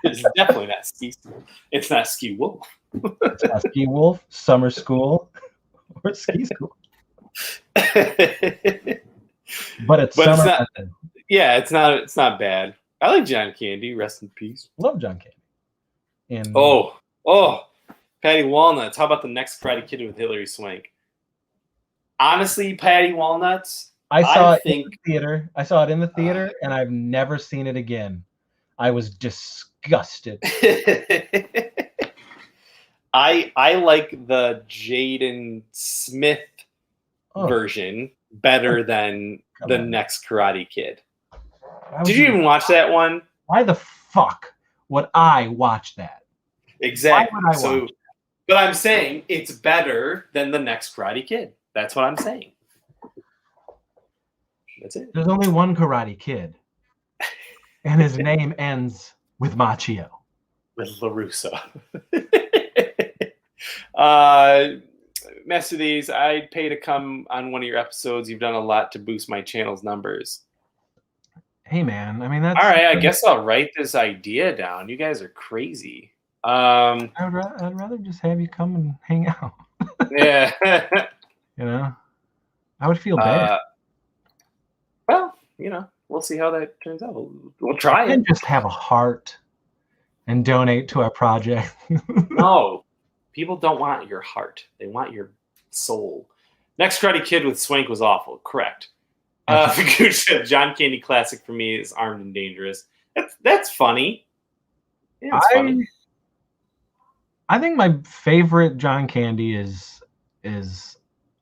It's definitely not ski school. It's not Ski Wolf. It's not Ski Wolf, summer school, or ski school. But it's summer. Yeah, it's not bad. I like John Candy. Rest in peace. Love John Candy. And Patty Walnuts. How about the next Karate Kid with Hilary Swank? Honestly, Patty Walnuts. I saw it in the theater. I saw it in the theater, and I've never seen it again. I was disgusted. I like the Jaden Smith version better than the next Karate Kid. Did you even watch that one? Why the fuck would I watch that? Exactly. But I'm saying it's better than the next Karate Kid. That's what I'm saying. That's it. There's only one Karate Kid, and his name ends with Machio. With LaRusso. Mercedes, I'd pay to come on one of your episodes. You've done a lot to boost my channel's numbers. Hey, man. I mean, that's... All right, I guess I'll write this idea down. You guys are crazy. I'd rather just have you come and hang out. Yeah. I would feel bad. Well, we'll see how that turns out. We'll try it. And just have a heart and donate to our project. No, people don't want your heart. They want your soul. Next Karate Kid with Swank was awful. Correct. John Candy classic for me is Armed and Dangerous. That's funny. Yeah, it's funny. I think my favorite John Candy is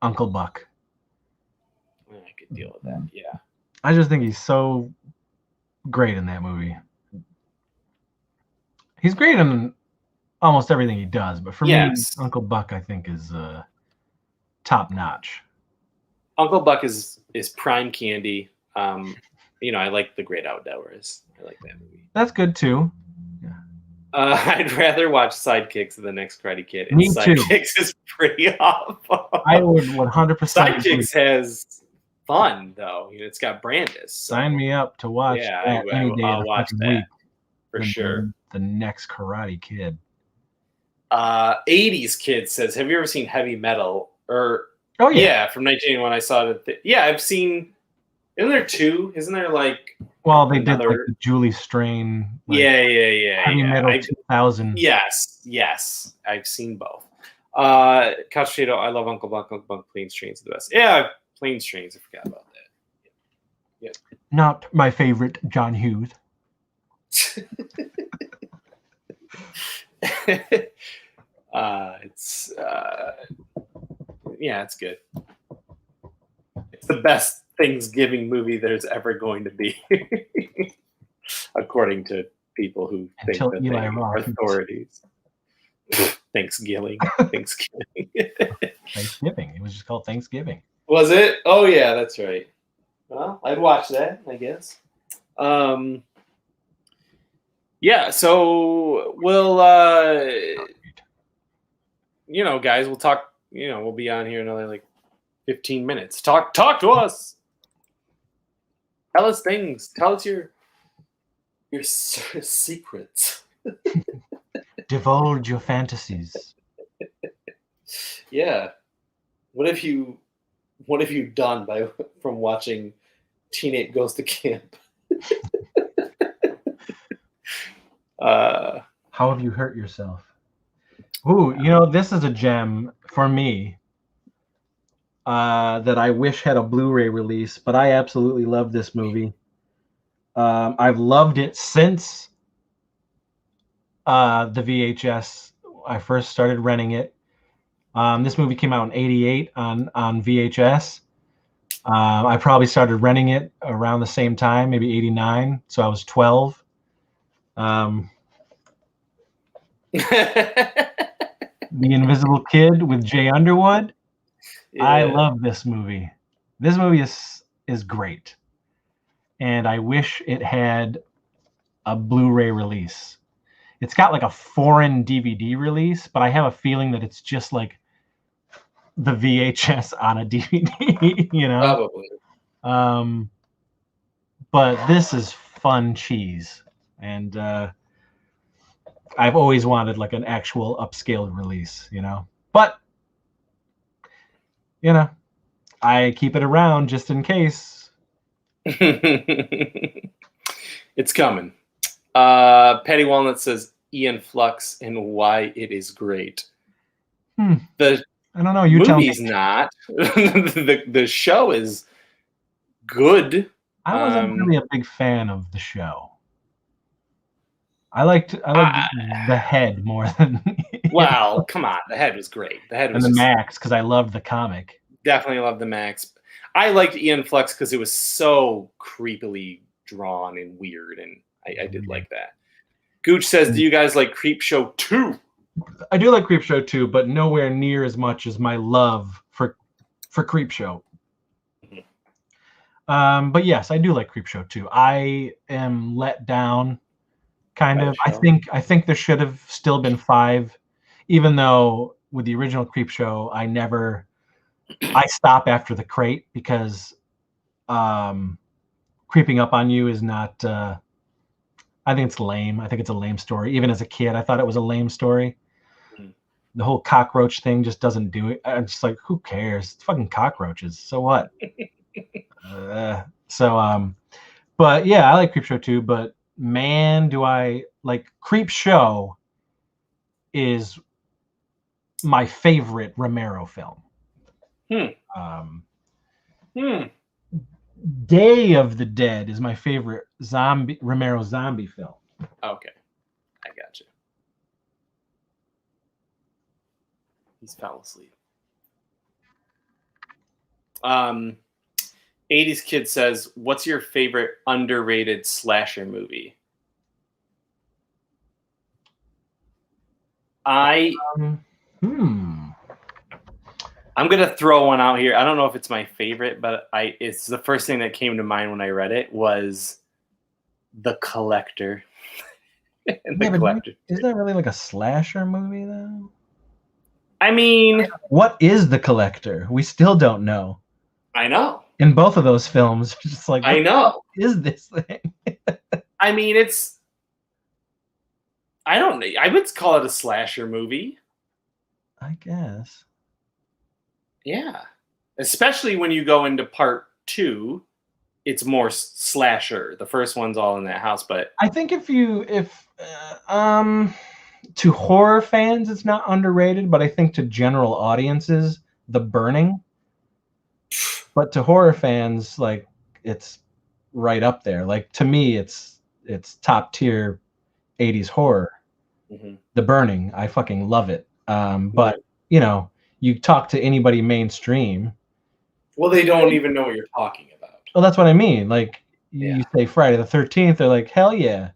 Uncle Buck. I could deal with that. Yeah. I just think he's so great in that movie. He's great in almost everything he does, but for me, Uncle Buck, I think, is top notch. Uncle Buck is prime Candy. I like The Great Outdoors. I like that movie. That's good too. I'd rather watch Sidekicks than the next Karate Kid. Me too. Sidekicks is pretty awful. I would 100%. Sidekicks has fun though. It's got Brandis. So. Sign me up to watch that any day of I'll the watch fucking that week. for sure. The next Karate Kid. 80s Kid says, have you ever seen Heavy Metal? Or Oh yeah, from 1981. I saw it. I've seen. Isn't there two? Isn't there like? Well, they did like the Julie Strain. Like, Heavy Metal 2000. Yes. I've seen both. Couch Potato, I love Uncle Buck. Uncle Buck, Planes, Trains are the best. Yeah, Planes, Trains. I forgot about that. Yeah. Not my favorite, John Hughes. It's good. It's the best Thanksgiving movie there's ever going to be, according to people who think that they are authorities. Thanksgiving. Thanksgiving. It was just called Thanksgiving. Was it? Oh yeah, that's right. Well, I'd watch that, I guess. Yeah, so we'll guys, we'll talk, we'll be on here another like 15 minutes. Talk to us. Tell us things. Tell us your secrets. Divulge your fantasies. Yeah. What have you done from watching Teenage Goes to Camp? How have you hurt yourself? Ooh, this is a gem for me that I wish had a Blu-ray release, but I absolutely love this movie. I've loved it since the VHS. I first started renting it. This movie came out in '88 on VHS. I probably started renting it around the same time, maybe '89. So I was 12. The Invisible Kid with Jay Underwood. Yeah. I love this movie. This movie is great, and I wish it had a Blu-ray release. It's got like a foreign DVD release, but I have a feeling that it's just like the VHS on a DVD, Probably. But this is fun cheese, and I've always wanted like an actual upscaled release, But I keep it around just in case. It's coming. Patty Walnut says Ian Flux and why it is great. I don't know. You movie's not. The show is good. I wasn't really a big fan of the show. I liked the head more than. Well, come on, the head was great. The head was and the Max because I loved the comic. Definitely loved the Max. I liked Ian Flux because it was so creepily drawn and weird, and I did like that. Gooch says, "Do you guys like Creepshow 2?" I do like Creepshow 2, but nowhere near as much as my love for Creepshow. Mm-hmm. But yes, I do like Creepshow 2. I am let down, kind of. I think there should have still been 5, even though with the original Creepshow, I stop after the crate because creeping up on you is not. I think it's lame. I think it's a lame story. Even as a kid, I thought it was a lame story. The whole cockroach thing just doesn't do it. I'm just like, who cares? It's fucking cockroaches. So what? But yeah, I like Creepshow 2. But man, do I like Creepshow is my favorite Romero film. Day of the Dead is my favorite Romero zombie film. Okay, I got you. He's fell asleep. 80s Kid says, "What's your favorite underrated slasher movie?" I'm gonna throw one out here. I don't know if it's my favorite, but it's the first thing that came to mind when I read it was The Collector. Collector. Is that really like a slasher movie though? I mean, what is The Collector? We still don't know. I know. in both of those films. Just like, I know. what is this thing? I mean, I don't know. I would call it a slasher movie. I guess. Yeah. Especially when you go into part 2, it's more slasher. The first one's all in that house, but I think to horror fans, it's not underrated, but I think to general audiences, The Burning. But to horror fans, like, it's right up there. Like, to me, it's top tier 80s horror. mm-hmm. The Burning, I fucking love it. But you know, you talk to anybody mainstream. Well, they don't even know what you're talking about. Well, that's what I mean. like you say Friday the 13th, they're like, hell yeah.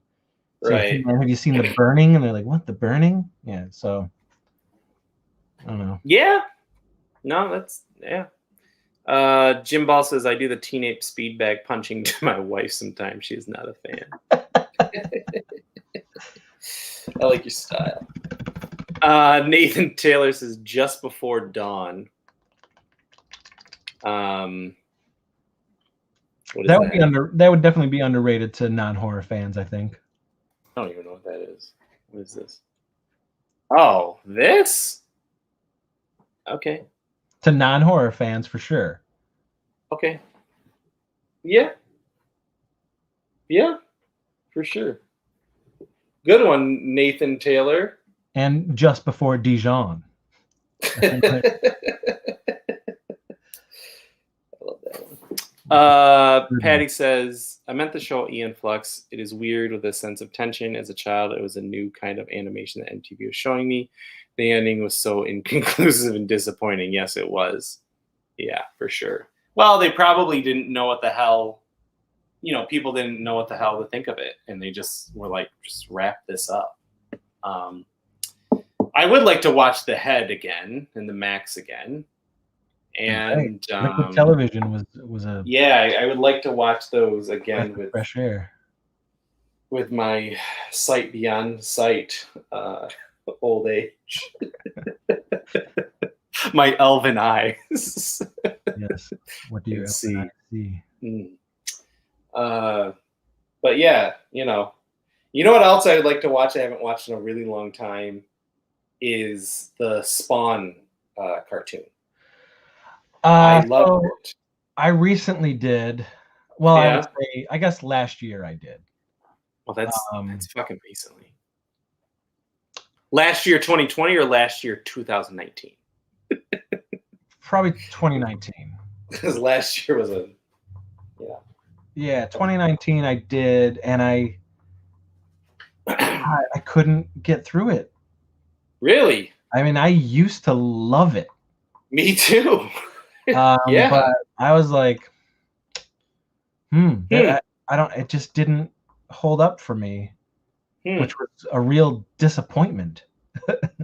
So right. have you seen The Burning? And they're like, what, The Burning? Yeah. So I don't know. Yeah. No, that's Jim Ball says, I do the teen ape speed bag punching to my wife sometimes. She's not a fan. I like your style. Nathan Taylor says, just before dawn. What is that would definitely be underrated to non-horror fans, I think. I don't even know what that is. What is this? Oh, this? Okay. To non-horror fans, for sure. Okay. Yeah. Yeah, for sure. Good one, Nathan Taylor. And Just Before Dijon. I love that one. Patty says, I meant the show Ian Flux. It is weird with a sense of tension. As a child, it was a new kind of animation that MTV was showing me. The ending was so inconclusive and disappointing. Yes, it was. Yeah, for sure. Well, they probably didn't know what the hell, people didn't know what the hell to think of it. And they just were like, just wrap this up. I would like to watch The Head again and The Max again. And Liquid Television was a... Yeah, I would like to watch those again with fresh air. With my sight beyond sight, old age. My elven eyes. Yes. What do you see? But yeah, you know what else I would like to watch? I haven't watched in a really long time. Is the Spawn cartoon? I love it. I recently did. Well, I would say, I guess last year I did. Well, that's fucking recently. Last year, 2020, or last year, 2019? Probably 2019. Because last year was Yeah, 2019 I did, and I couldn't get through it. Really? I mean, I used to love it. Me too. Yeah. But I was like, it just didn't hold up for me, which was a real disappointment.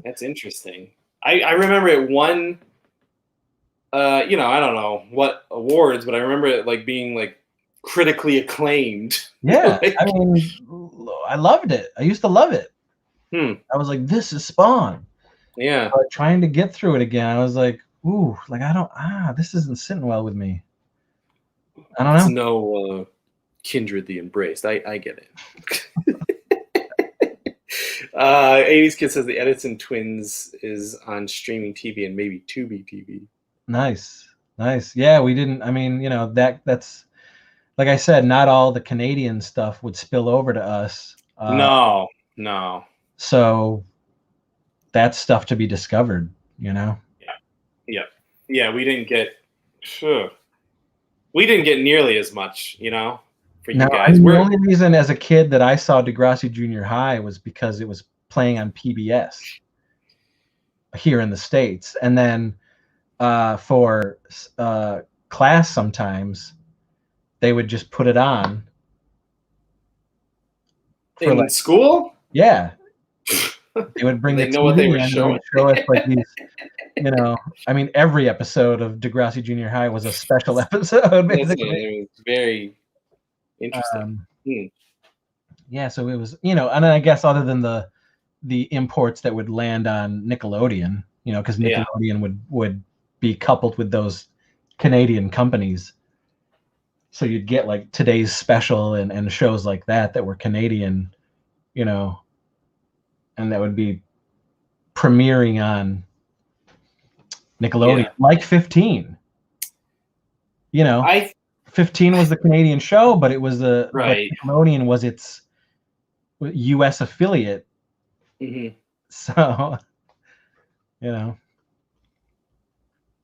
That's interesting. I remember it won, I don't know what awards, but I remember it like being like critically acclaimed. Yeah. I mean, I loved it. I used to love it. I was like, this is Spawn. Yeah. But trying to get through it again, I was like, ooh, like this isn't sitting well with me. I don't know. It's no Kindred the Embraced. I get it. 80s Kid says the Edison Twins is on streaming TV and maybe Tubi TV. Nice. Yeah, we didn't. I mean, that's like I said, not all the Canadian stuff would spill over to us. No. So that's stuff to be discovered, Yeah. We didn't get nearly as much, for you guys. The only reason as a kid that I saw Degrassi Junior High was because it was playing on PBS here in the States. And then for class sometimes they would just put it on. In school? Yeah. They would bring they know what they were showing. Show us like these, I mean, every episode of Degrassi Junior High was a special episode, basically. It was very interesting. Yeah, so it was, and I guess other than the imports that would land on Nickelodeon, because Nickelodeon would be coupled with those Canadian companies. So you'd get like Today's Special and shows like that were Canadian, you know, and that would be premiering on Nickelodeon, like 15. You know, 15 was the Canadian show, but it was but Nickelodeon was its U.S. affiliate. Mm-hmm. So, you know,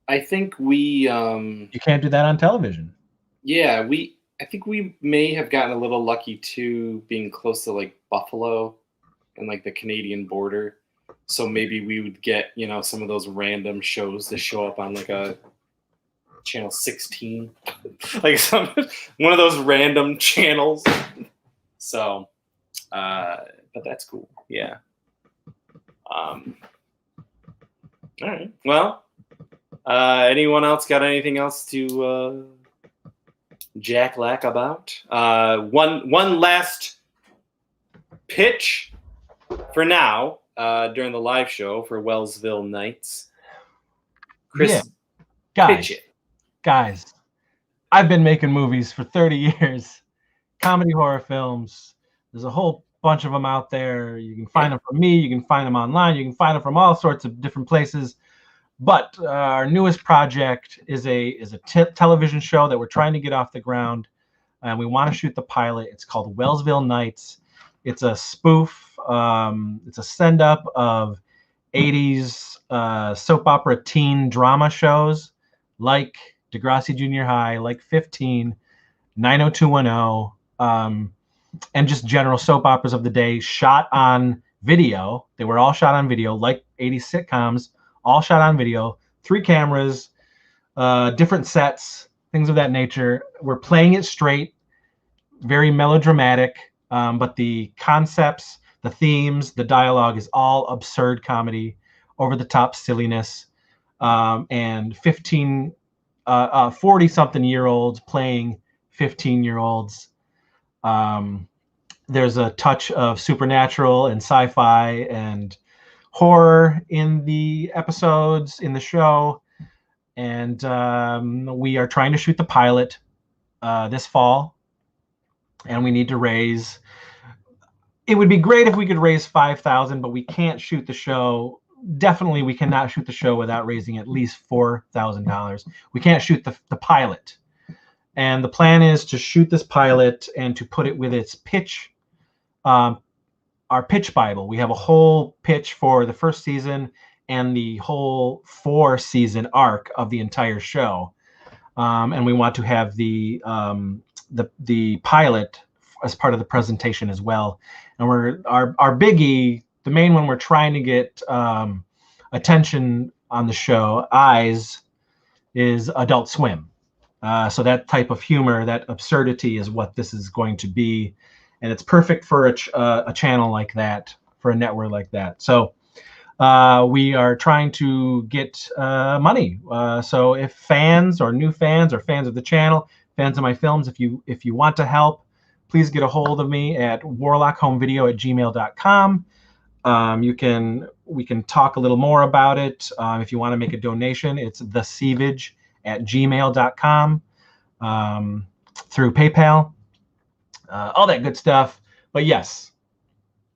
I think we you can't do that on television. Yeah, I think we may have gotten a little lucky too, being close to like Buffalo and like the Canadian border. So maybe we would get, you know, some of those random shows to show up on like a channel 16, like one of those random channels. So, but that's cool. Yeah. All right. Well, anyone else got anything else to Jack Lack about? One last pitch for now during the live show for Wellsville Nights. Chris, pitch it. Guys, I've been making movies for 30 years, comedy horror films. There's a whole bunch of them out there. You can find them from me. You can find them online. You can find them from all sorts of different places. But our newest project is a television show that we're trying to get off the ground, and we want to shoot the pilot. It's called Wellsville Nights. It's a spoof. It's a send-up of 80s soap opera teen drama shows like Degrassi Junior High, like 15, 90210, and just general soap operas of the day shot on video. They were all shot on video, like 80s sitcoms, all shot on video, 3 cameras, different sets, things of that nature. We're playing it straight, very melodramatic, but the concepts, the themes, the dialogue is all absurd comedy, over-the-top silliness, and 40-something-year-olds playing 15-year-olds. There's a touch of supernatural and sci-fi and horror in the episodes, in the show. And we are trying to shoot the pilot this fall. And we need to raise... It would be great if we could raise $5,000, but we can't shoot the show. Definitely, we cannot shoot the show without raising at least $4,000. We can't shoot the pilot. And the plan is to shoot this pilot and to put it with its pitch, our pitch Bible. We have a whole pitch for the first season and the whole 4-season arc of the entire show. And we want to have the pilot as part of the presentation as well. And our biggie, the main one we're trying to get attention on the show, eyes, is Adult Swim. So that type of humor, that absurdity is what this is going to be. And it's perfect for a channel like that, for a network like that. So we are trying to get money. So if fans or new fans or fans of the channel, fans of my films, if you want to help, please get a hold of me at warlockhomevideo@gmail.com. We can talk a little more about it. If you want to make a donation, it's thesievage@gmail.com, through PayPal, all that good stuff. But yes,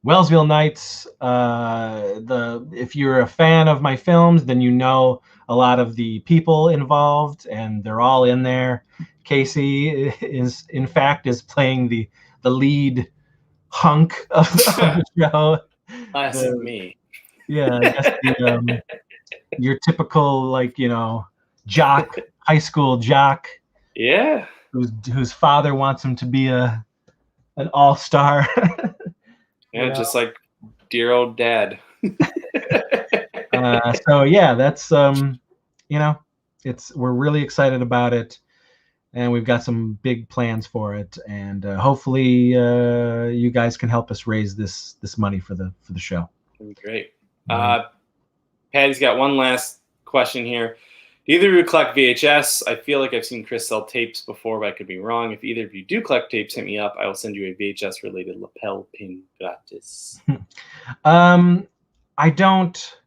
Wellsville Nights. If you're a fan of my films, then you know a lot of the people involved, and they're all in there. Casey is playing the lead hunk of the show. Classic me. Yeah, I guess your typical jock, high school jock. Yeah. Whose father wants him to be an all-star. Yeah, just like dear old dad. So yeah, that's we're really excited about it, and we've got some big plans for it, and hopefully you guys can help us raise this money for the show. Great. Patty's got one last question here. Do either of you collect VHS? I feel like I've seen Chris sell tapes before, but I could be wrong. If either of you do collect tapes, hit me up. I will send you a VHS-related lapel pin gratis. I don't.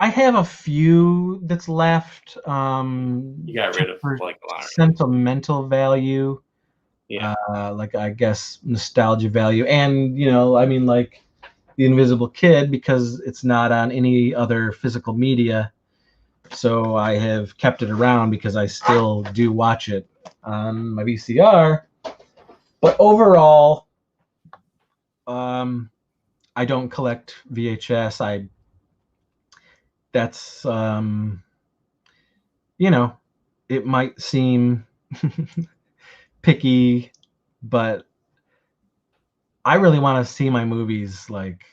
I have a few that's left. You got rid of for like a lot. sentimental value. Yeah. Like I guess nostalgia value, and I mean like The Invisible Kid, because it's not on any other physical media. So I have kept it around because I still do watch it on my VCR. But overall, I don't collect VHS. That's it might seem picky, but I really want to see my movies like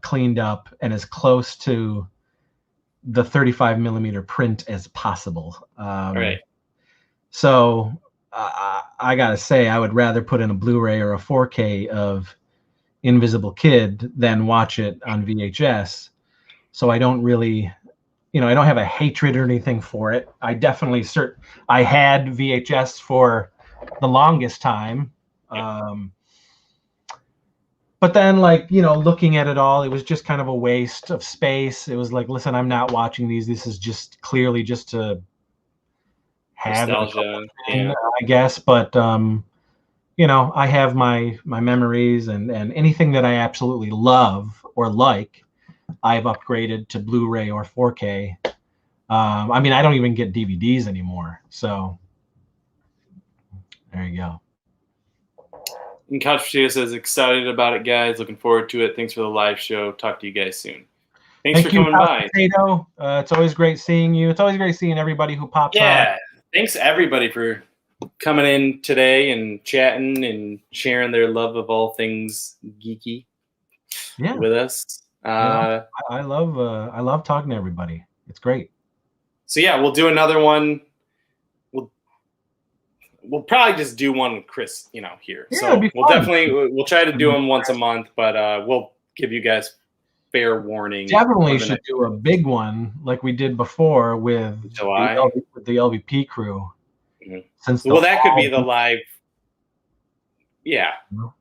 cleaned up and as close to the 35 millimeter print as possible. Right. So I gotta say, I would rather put in a Blu-ray or a 4K of Invisible Kid than watch it on VHS. So I don't really, I don't have a hatred or anything for it. I definitely I had VHS for the longest time. But then, like, looking at it all, it was just kind of a waste of space. It was like, listen, I'm not watching these. This is just clearly just to have Nostalgia, thing, I guess. But I have my memories, and anything that I absolutely love or like, I've upgraded to Blu-ray or 4K. I mean, I don't even get DVDs anymore. So there you go. And Couch Potato says, excited about it, guys. Looking forward to it. Thanks for the live show. Talk to you guys soon. Thanks for coming by. Potato. It's always great seeing you. It's always great seeing everybody who pops on. Yeah. Thanks everybody for coming in today and chatting and sharing their love of all things geeky with us. I love talking to everybody. It's great. So yeah, we'll do another one. We'll probably just do one with Chris, here. Yeah, so we'll try to do them once a month, but we'll give you guys fair warning. Definitely should do a big one like we did before with July with the LVP crew. Mm-hmm. That could be the live. Yeah,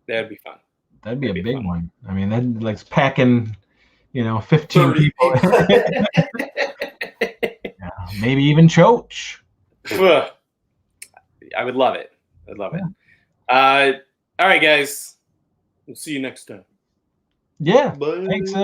that'd be fun. That'd be a big one. I mean, that like packing, 15 people. Yeah, maybe even Choach. I would love it. I'd love it. All right, guys. We'll see you next time. Yeah. Bye. Thanks.